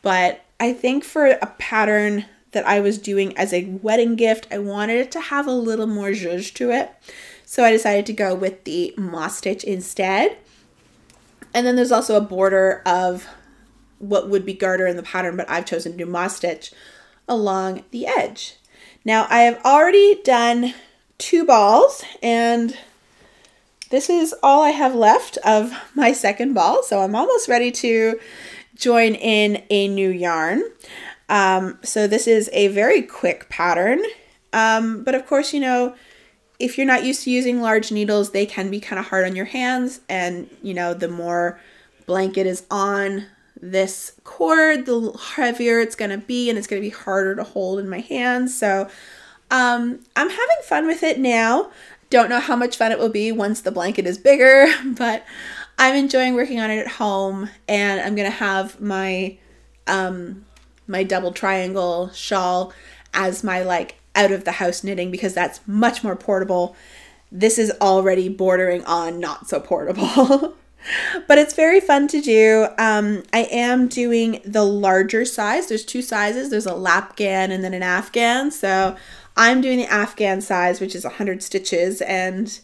But I think for a pattern that I was doing as a wedding gift, I wanted it to have a little more zhuzh to it. So I decided to go with the moss stitch instead. And then there's also a border of what would be garter in the pattern, but I've chosen to do moss stitch along the edge. Now I have already done 2 balls, and this is all I have left of my second ball. So I'm almost ready to join in a new yarn. So this is a very quick pattern, but of course, you know, if you're not used to using large needles, they can be kind of hard on your hands, and you know, the more blanket is on this cord, the heavier it's going to be, and it's going to be harder to hold in my hands. So I'm having fun with it now. Don't know how much fun it will be once the blanket is bigger, but I'm enjoying working on it at home, and I'm going to have my my double triangle shawl as my like out of the house knitting, because that's much more portable. This is already bordering on not so portable, but it's very fun to do. I am doing the larger size. There's 2 sizes. There's a lapgan and then an afghan. So I'm doing the afghan size, which is 100 stitches. And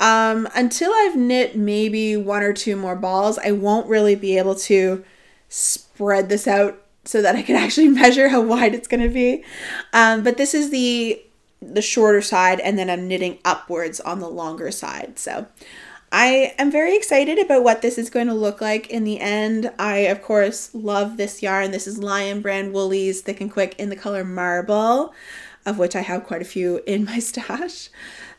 until I've knit maybe 1 or 2 more balls, I won't really be able to spread this out so that I can actually measure how wide it's going to be. But this is the shorter side, and then I'm knitting upwards on the longer side. So I am very excited about what this is going to look like in the end. I, of course, love this yarn. This is Lion Brand Woolies Thick and Quick in the color Marble, of which I have quite a few in my stash.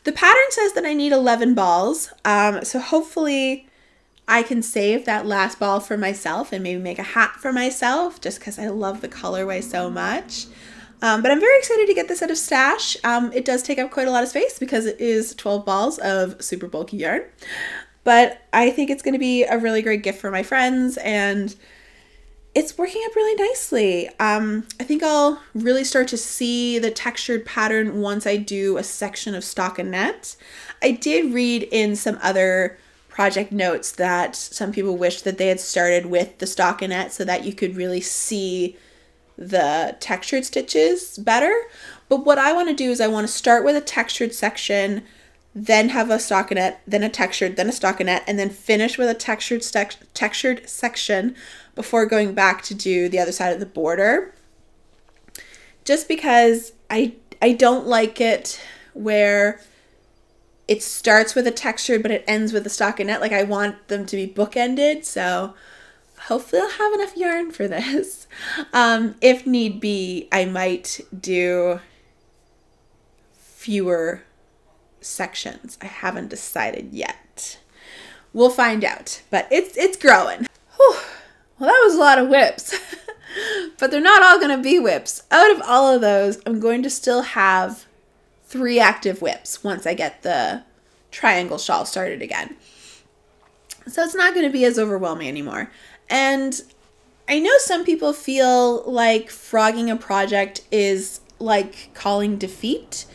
The pattern says that I need 11 balls, so hopefully I can save that last ball for myself and maybe make a hat for myself just because I love the colorway so much. But I'm very excited to get this out of stash. It does take up quite a lot of space because it is 12 balls of super bulky yarn. But I think it's going to be a really great gift for my friends, and it's working up really nicely. I think I'll really start to see the textured pattern once I do a section of stockinette. I did read in some other project notes that some people wished that they had started with the stockinette so that you could really see the textured stitches better. But what I want to do is I want to start with a textured section, then have a stockinette, then a textured, then a stockinette, and then finish with a textured section before going back to do the other side of the border. Just because I don't like it where it starts with a textured but it ends with a stockinette. Like, I want them to be bookended, so hopefully I'll have enough yarn for this. If need be, I might do fewer sections. I haven't decided yet. We'll find out, but it's growing. Whew. Well, that was a lot of whips, but they're not all going to be whips. Out of all of those, I'm going to still have 3 active whips once I get the triangle shawl started again. So it's not going to be as overwhelming anymore. And I know some people feel like frogging a project is like calling defeat,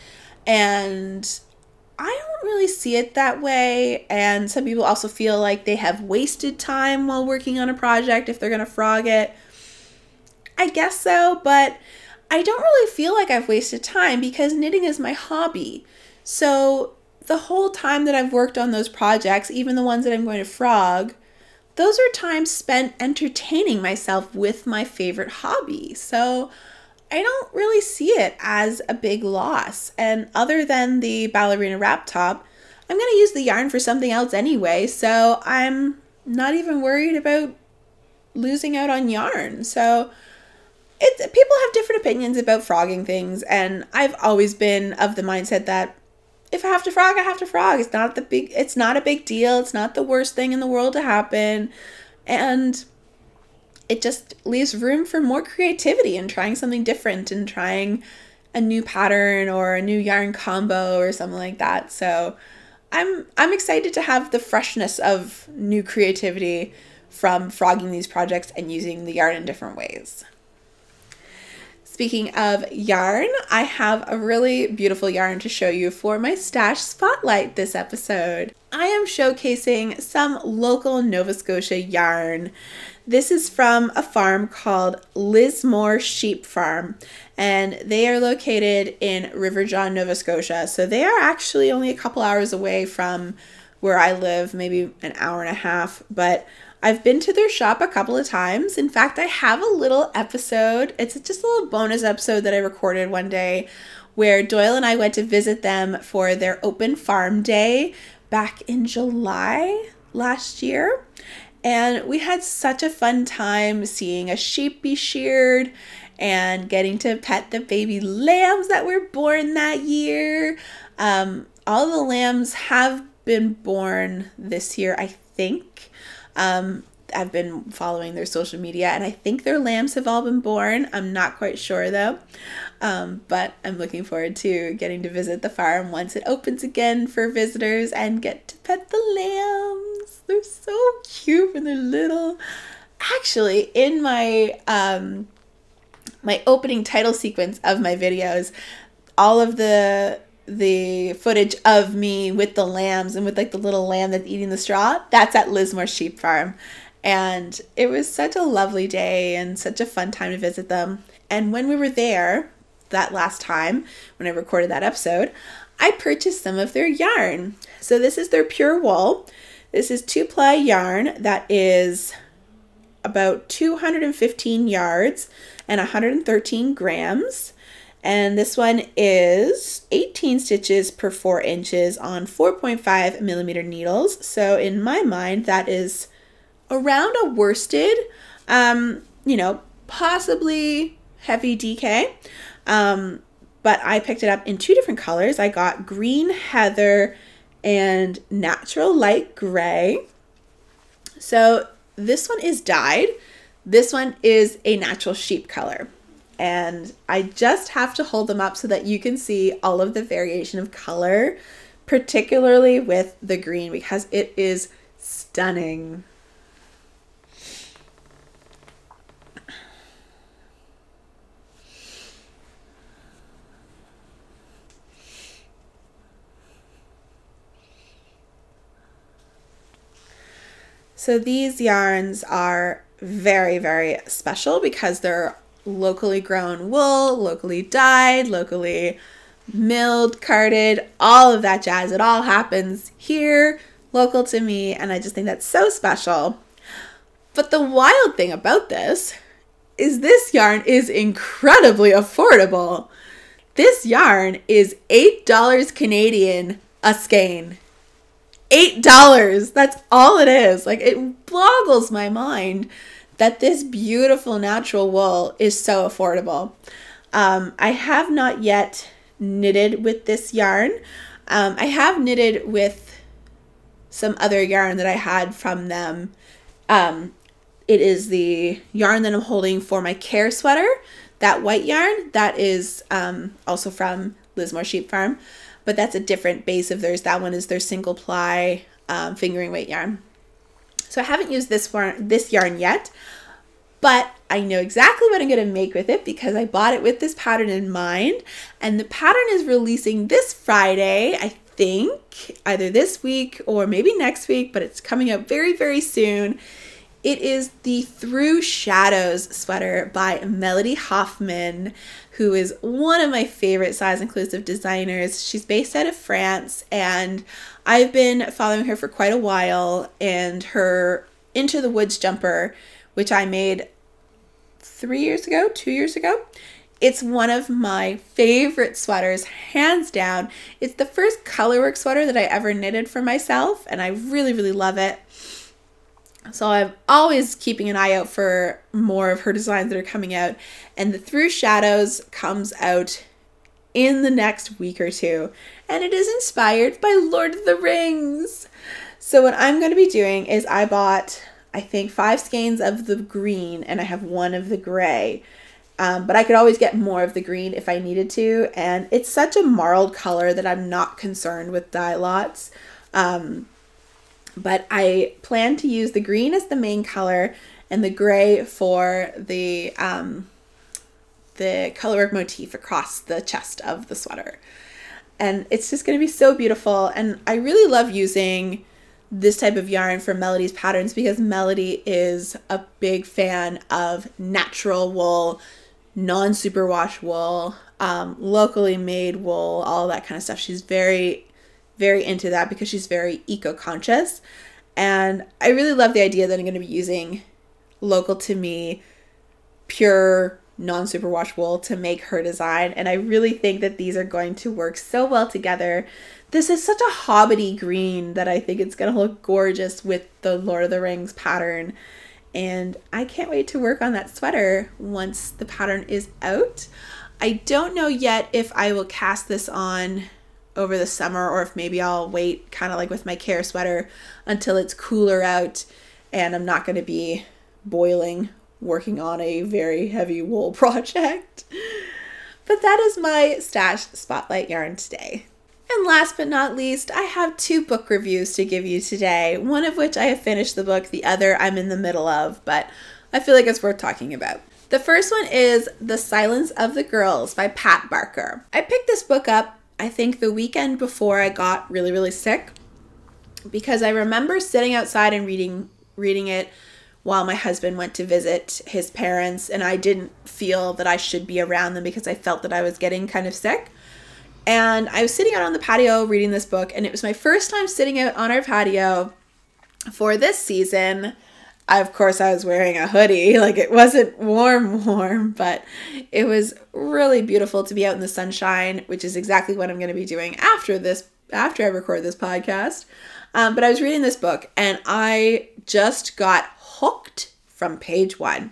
and I don't really see it that way. And some people also feel like they have wasted time while working on a project if they're going to frog it. I guess so, but I don't really feel like I've wasted time because knitting is my hobby. So the whole time that I've worked on those projects, even the ones that I'm going to frog, those are times spent entertaining myself with my favorite hobby. So I don't really see it as a big loss. And other than the Ballerina Wrap top, I'm going to use the yarn for something else anyway. So I'm not even worried about losing out on yarn. So people have different opinions about frogging things. And I've always been of the mindset that if I have to frog, I have to frog. It's not a big deal. It's not the worst thing in the world to happen. And it just leaves room for more creativity and trying something different and trying a new pattern or a new yarn combo or something like that. So I'm excited to have the freshness of new creativity from frogging these projects and using the yarn in different ways. Speaking of yarn, I have a really beautiful yarn to show you for my stash spotlight this episode. I am showcasing some local Nova Scotia yarn. This is from a farm called Lismore Sheep Farm, and they are located in Riverjaw, Nova Scotia. So they are actually only a couple hours away from where I live, maybe an hour and a half, but I've been to their shop a couple of times. In fact, I have a little episode. It's just a little bonus episode that I recorded one day where Doyle and I went to visit them for their open farm day back in July last year. And we had such a fun time seeing a sheep be sheared and getting to pet the baby lambs that were born that year. All the lambs have been born this year, I think. I've been following their social media, and I think their lambs have all been born. I'm not quite sure though, but I'm looking forward to getting to visit the farm once it opens again for visitors and get to pet the lambs. They're so cute and they're little. Actually, in my my opening title sequence of my videos, all of the footage of me with the lambs and with like the little lamb that's eating the straw, that's at Lismore Sheep Farm. And it was such a lovely day and such a fun time to visit them. And when we were there that last time, when I recorded that episode, I purchased some of their yarn. So this is their pure wool. This is 2-ply yarn that is about 215 yards and 113 grams. And this one is 18 stitches per 4 inches on 4.5 millimeter needles. So in my mind, that is around a worsted, possibly heavy DK. But I picked it up in 2 different colors. I got green heather and natural light gray. So this one is dyed. This one is a natural sheep color. And I just have to hold them up so that you can see all of the variation of color, particularly with the green, because it is stunning. So these yarns are very, very special because they're locally grown wool, locally dyed, locally milled, carded, all of that jazz. It all happens here, local to me, and I just think that's so special. But the wild thing about this is this yarn is incredibly affordable. This yarn is $8 Canadian a skein. $8. That's all it is. Like, it boggles my mind that this beautiful natural wool is so affordable. I have not yet knitted with this yarn. I have knitted with some other yarn that I had from them. It is the yarn that I'm holding for my care sweater. That white yarn, that is also from Lismore Sheep Farm, but that's a different base of theirs. That one is their single ply fingering weight yarn. So I haven't used this yarn yet, but I know exactly what I'm going to make with it because I bought it with this pattern in mind. And the pattern is releasing this Friday, I think, either this week or maybe next week, but it's coming out very, very soon. It is the Through Shadows sweater by Melody Hoffman, who is one of my favorite size inclusive designers. She's based out of France, and I've been following her for quite a while, and her Into the Woods jumper, which I made 2 years ago. It's one of my favorite sweaters, hands down. It's the first colorwork sweater that I ever knitted for myself, and I really, really love it. So I'm always keeping an eye out for more of her designs that are coming out. And the Through Shadows comes out in the next week or two. And it is inspired by Lord of the Rings. So what I'm going to be doing is I bought, I think, 5 skeins of the green and I have 1 of the gray. But I could always get more of the green if I needed to. And it's such a marled color that I'm not concerned with dye lots. But I plan to use the green as the main color and the gray for the colorwork motif across the chest of the sweater. And it's just going to be so beautiful. And I really love using this type of yarn for Melody's patterns because Melody is a big fan of natural wool, non-superwash wool, locally made wool, all that kind of stuff. She's very into that because she's very eco-conscious. And I really love the idea that I'm going to be using local to me, pure non-superwash wool to make her design. And I really think that these are going to work so well together. This is such a hobbity green that I think it's going to look gorgeous with the Lord of the Rings pattern. And I can't wait to work on that sweater once the pattern is out. I don't know yet if I will cast this on over the summer or if maybe I'll wait, kind of like with my care sweater, until it's cooler out and I'm not going to be boiling working on a very heavy wool project. But that is my stash spotlight yarn today. And last but not least, I have 2 book reviews to give you today, one of which I have finished the book, the other I'm in the middle of, but I feel like it's worth talking about. The first one is The Silence of the Girls by Pat Barker. I picked this book up, I think, the weekend before I got really, really sick, because I remember sitting outside and reading it while my husband went to visit his parents, and I didn't feel that I should be around them because I felt that I was getting kind of sick. And I was sitting out on the patio reading this book, and it was my first time sitting out on our patio for this season. Of course, I was wearing a hoodie. Like, it wasn't warm, but it was really beautiful to be out in the sunshine, which is exactly what I'm going to be doing after I record this podcast. But I was reading this book and I just got hooked from page 1.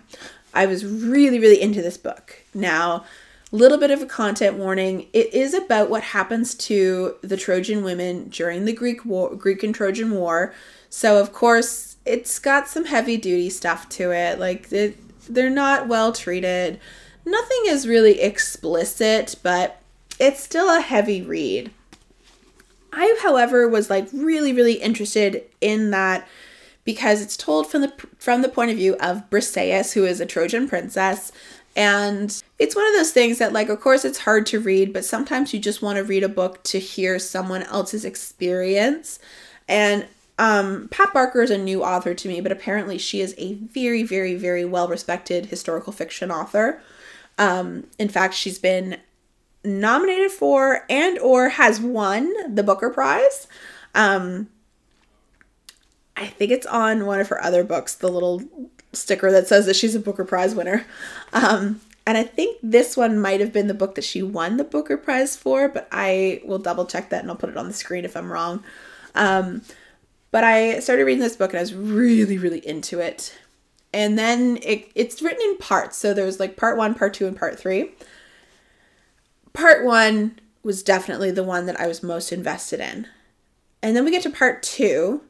I was really, really into this book. Now, a little bit of a content warning. It is about what happens to the Trojan women during the Greek and Trojan War. So, of course, it's got some heavy duty stuff to it. Like, they're not well treated. Nothing is really explicit, but it's still a heavy read. I, however, was like really, really interested in that because it's told from the point of view of Briseis, who is a Trojan princess. And it's one of those things that, like, of course it's hard to read, but sometimes you just want to read a book to hear someone else's experience. And Pat Barker is a new author to me, but apparently she is a very, very, very well-respected historical fiction author. In fact, she's been nominated for and or has won the Booker Prize. I think it's on one of her other books, the little sticker that says that she's a Booker Prize winner. And I think this one might have been the book that she won the Booker Prize for, but I will double check that and I'll put it on the screen if I'm wrong. But I started reading this book and I was really, really into it. And then it's written in parts. So there's like part 1, part 2, and part 3. Part 1 was definitely the one that I was most invested in. And then we get to part 2,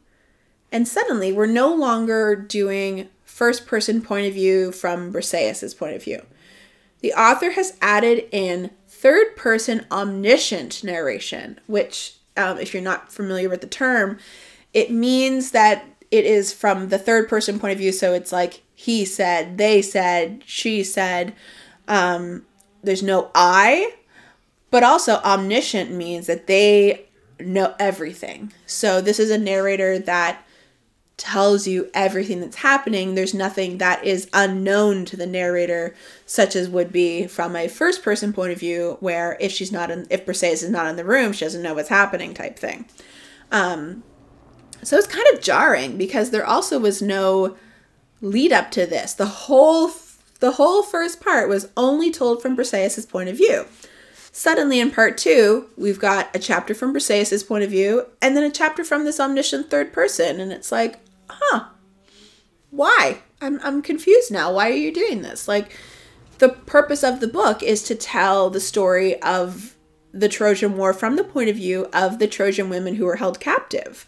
and suddenly we're no longer doing first person point of view from Briseis' point of view. The author has added in third person omniscient narration, which, if you're not familiar with the term, it means that it is from the third person point of view. So it's like he said, they said, she said. There's no I, but also omniscient means that they know everything. So this is a narrator that tells you everything that's happening. There's nothing that is unknown to the narrator, such as would be from a first person point of view, where if Briseis is not in the room, she doesn't know what's happening type thing. So it's kind of jarring because there also was no lead up to this. The whole first part was only told from Briseis' point of view. Suddenly in part 2, we've got a chapter from Briseis' point of view and then a chapter from this omniscient third person. And it's like, why? I'm confused now. Why are you doing this? Like, the purpose of the book is to tell the story of the Trojan War from the point of view of the Trojan women who were held captive.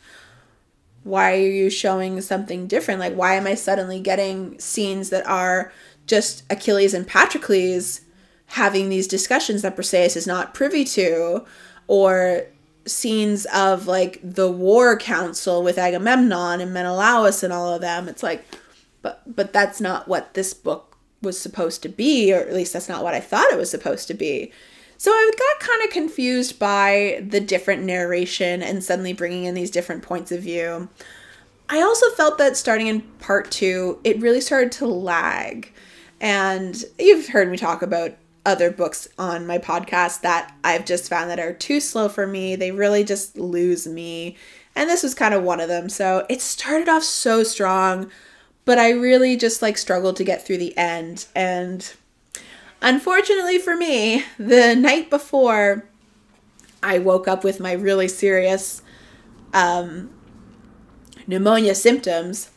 Why are you showing something different? Like, why am I suddenly getting scenes that are just Achilles and Patroclus having these discussions that Briseis is not privy to, or scenes of, like, the war council with Agamemnon and Menelaus and all of them? It's like, but that's not what this book was supposed to be, or at least that's not what I thought it was supposed to be. So I got kind of confused by the different narration and suddenly bringing in these different points of view. I also felt that starting in part 2, it really started to lag. And you've heard me talk about other books on my podcast that I've just found that are too slow for me. They really just lose me. And this was kind of one of them. So it started off so strong, but I really just struggled to get through the end. And unfortunately for me, the night before I woke up with my really serious pneumonia symptoms,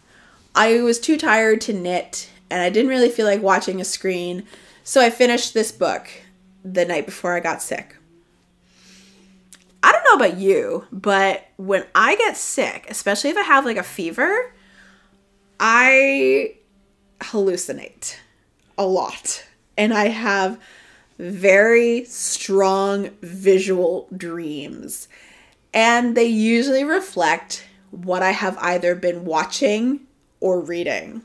I was too tired to knit and I didn't really feel like watching a screen. So I finished this book the night before I got sick. I don't know about you, but when I get sick, especially if I have a fever, I hallucinate a lot. And I have very strong visual dreams. And they usually reflect what I have either been watching or reading.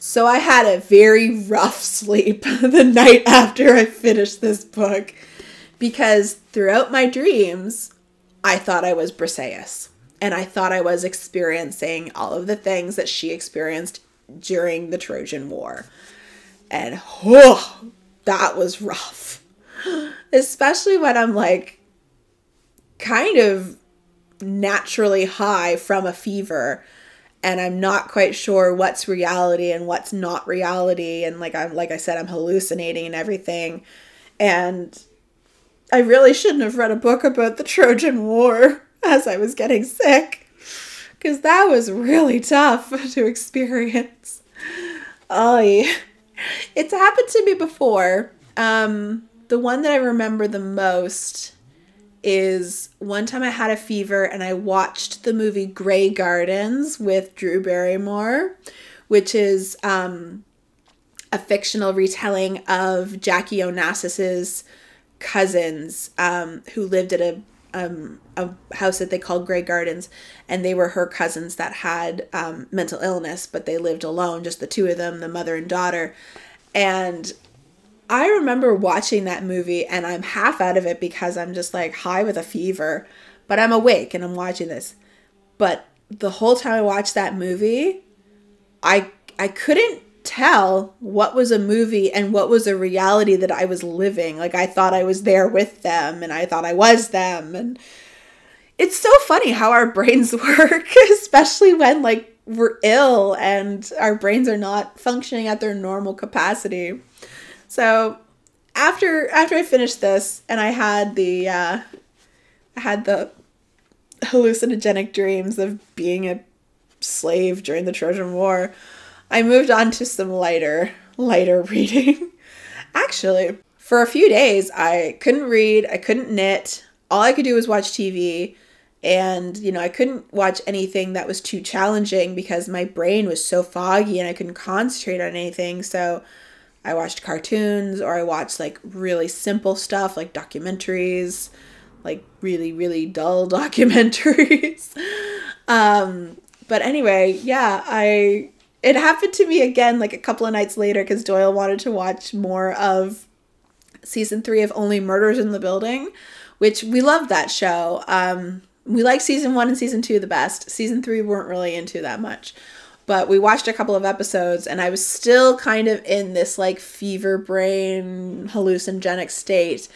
So I had a very rough sleep the night after I finished this book, because throughout my dreams, I thought I was Briseis. And I thought I was experiencing all of the things that she experienced during the Trojan War. And that was rough. Especially when I'm kind of naturally high from a fever. and I'm not quite sure what's reality and what's not reality. And like I said, I'm hallucinating and everything. And I really shouldn't have read a book about the Trojan War as I was getting sick, because that was really tough to experience. It's happened to me before. The one that I remember the most is one time I had a fever and I watched the movie Grey Gardens with Drew Barrymore, which is a fictional retelling of Jackie Onassis's cousins who lived at a house that they called Grey Gardens, and they were her cousins that had mental illness, but they lived alone, just the two of them, the mother and daughter. And I remember watching that movie, and I'm half out of it because I'm just like high with a fever, but I'm awake and I'm watching this. But the whole time I watched that movie, I couldn't tell what was a movie and what was a reality that I was living. Like, I thought I was there with them, and I thought I was them. And it's so funny how our brains work, especially when like we're ill and our brains are not functioning at their normal capacity. So after I finished this and I had the hallucinogenic dreams of being a slave during the Trojan War, I moved on to some lighter reading. Actually, for a few days, I couldn't read, I couldn't knit. All I could do was watch TV. And, I couldn't watch anything that was too challenging because my brain was so foggy and I couldn't concentrate on anything. So I watched cartoons, or I watched like really simple stuff like documentaries, like really, really dull documentaries. But anyway, yeah, it happened to me again like a couple of nights later because Doyle wanted to watch more of season 3 of Only Murders in the Building, which we loved that show. We liked season 1 and season 2 the best. Season 3 weren't really into that much. But we watched a couple of episodes and I was still kind of in this like fever brain hallucinogenic state.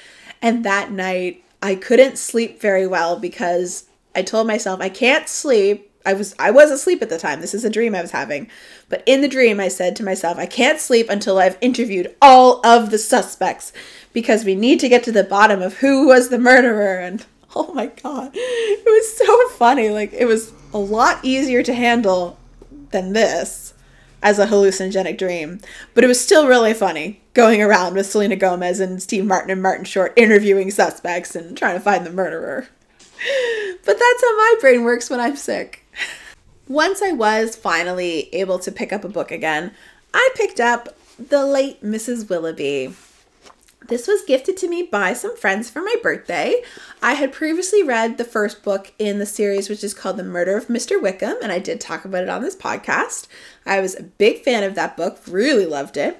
And that night I couldn't sleep very well because I told myself I can't sleep. I was asleep at the time. This is a dream I was having. But in the dream I said to myself, I can't sleep until I've interviewed all of the suspects because we need to get to the bottom of who was the murderer. And oh my God, it was so funny. Like, it was a lot easier to handle than this as a hallucinogenic dream, but it was still really funny going around with Selena Gomez and Steve Martin and Martin Short interviewing suspects and trying to find the murderer. But that's how my brain works when I'm sick. Once I was finally able to pick up a book again, I picked up The Late Mrs. Willoughby. This was gifted to me by some friends for my birthday. I had previously read the first book in the series, which is called The Murder of Mr. Wickham, and I did talk about it on this podcast. I was a big fan of that book, really loved it.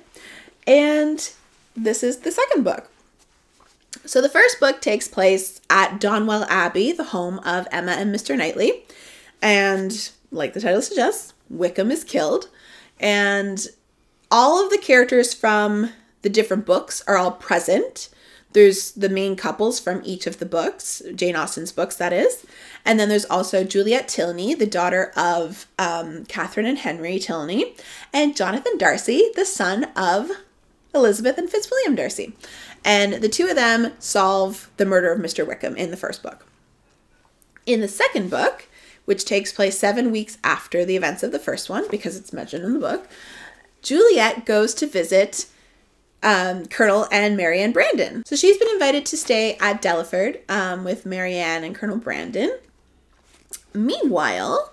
And this is the second book. So the first book takes place at Donwell Abbey, the home of Emma and Mr. Knightley. And like the title suggests, Wickham is killed. And all of the characters from the different books are all present. There's the main couples from each of the books, Jane Austen's books, that is. And then there's also Juliet Tilney, the daughter of Catherine and Henry Tilney, and Jonathan Darcy, the son of Elizabeth and Fitzwilliam Darcy. And the two of them solve the murder of Mr. Wickham in the first book. In the second book, which takes place 7 weeks after the events of the first one, because it's mentioned in the book, Juliet goes to visit Colonel and Marianne Brandon. So she's been invited to stay at Delaford with Marianne and Colonel Brandon. Meanwhile,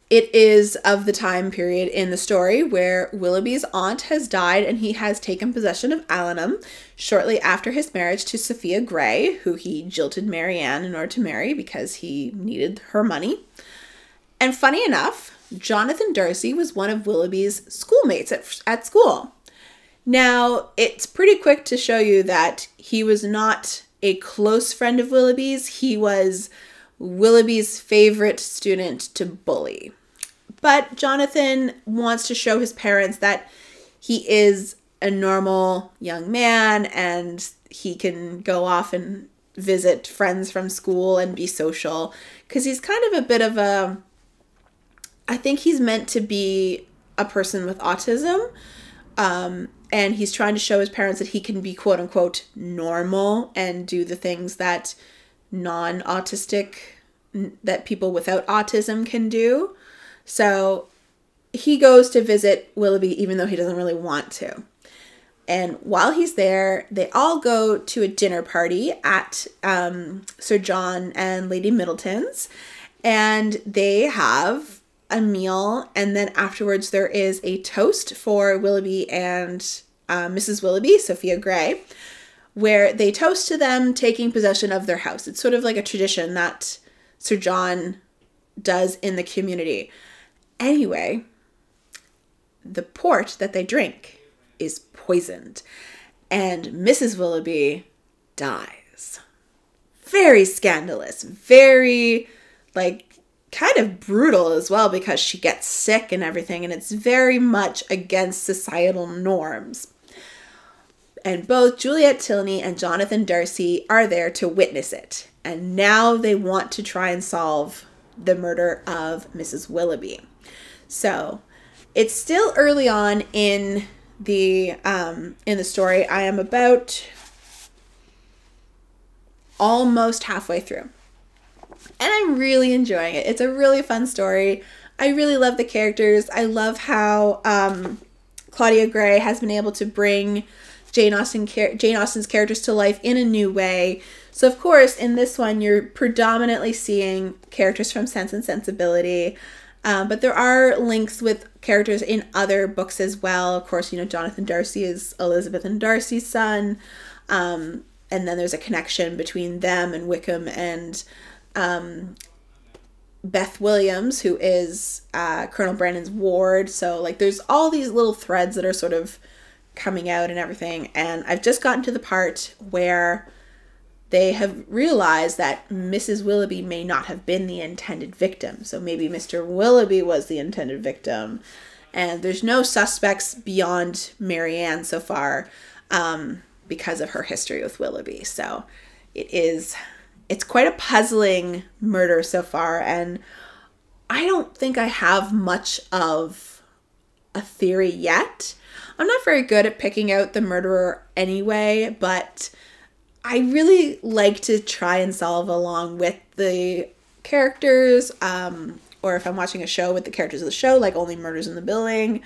it is of the time period in the story where Willoughby's aunt has died and he has taken possession of Allenham shortly after his marriage to Sophia Grey, who he jilted Marianne in order to marry because he needed her money. And funny enough, Jonathan Darcy was one of Willoughby's schoolmates at school. Now, it's pretty quick to show you that he was not a close friend of Willoughby's. He was Willoughby's favorite student to bully. But Jonathan wants to show his parents that he is a normal young man and he can go off and visit friends from school and be social, because he's kind of a bit of a I think he's meant to be a person with autism. And he's trying to show his parents that he can be quote unquote normal and do the things that that people without autism can do. So he goes to visit Willoughby even though he doesn't really want to. And while he's there, they all go to a dinner party at Sir John and Lady Middleton's. And they have a meal. And then afterwards there is a toast for Willoughby and Mrs. Willoughby, Sophia Grey, where they toast to them taking possession of their house. It's sort of like a tradition that Sir John does in the community. Anyway, the port that they drink is poisoned, and Mrs. Willoughby dies. Very scandalous, very, like, kind of brutal as well, because she gets sick and everything, and it's very much against societal norms. And both Juliet Tilney and Jonathan Darcy are there to witness it, and now they want to try and solve the murder of Mrs. Willoughby. So it's still early on in the story. I am about almost halfway through, and I'm really enjoying it. It's a really fun story. I really love the characters. I love how Claudia Gray has been able to bring Jane Austen's characters to life in a new way. So of course in this one you're predominantly seeing characters from Sense and Sensibility. But there are links with characters in other books as well. Of course, you know, Jonathan Darcy is Elizabeth and Darcy's son. And then there's a connection between them and Wickham and Beth Williams, who is Colonel Brandon's ward. So, like, there's all these little threads that are sort of coming out and everything. And I've just gotten to the part where they have realized that Mrs. Willoughby may not have been the intended victim. So maybe Mr. Willoughby was the intended victim. And there's no suspects beyond Marianne so far because of her history with Willoughby. So it's quite a puzzling murder so far. And I don't think I have much of a theory yet. I'm not very good at picking out the murderer anyway, but I really like to try and solve along with the characters, or if I'm watching a show with the characters of the show, like Only Murders in the Building.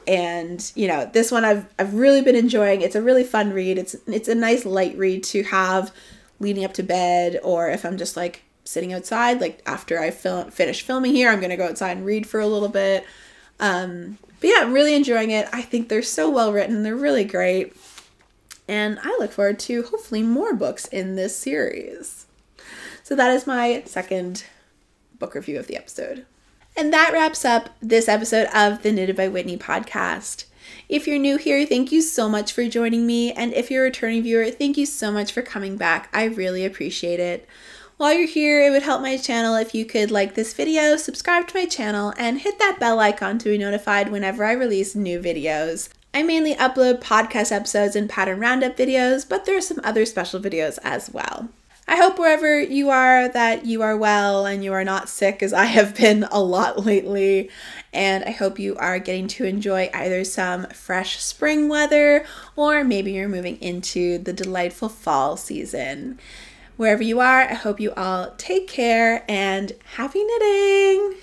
And, you know, this one I've really been enjoying. It's a really fun read. It's a nice light read to have leading up to bed, or if I'm just like sitting outside, like after I finish filming here, I'm going to go outside and read for a little bit. But yeah, I'm really enjoying it. I think they're so well written. They're really great. And I look forward to hopefully more books in this series. So that is my second book review of the episode. And that wraps up this episode of the Knitted by Whitney podcast. If you're new here, thank you so much for joining me. And if you're a returning viewer, thank you so much for coming back. I really appreciate it. While you're here, it would help my channel if you could like this video, subscribe to my channel, and hit that bell icon to be notified whenever I release new videos. I mainly upload podcast episodes and pattern roundup videos, but there are some other special videos as well. I hope wherever you are that you are well and you are not sick, as I have been a lot lately. And I hope you are getting to enjoy either some fresh spring weather or maybe you're moving into the delightful fall season. Wherever you are, I hope you all take care and happy knitting!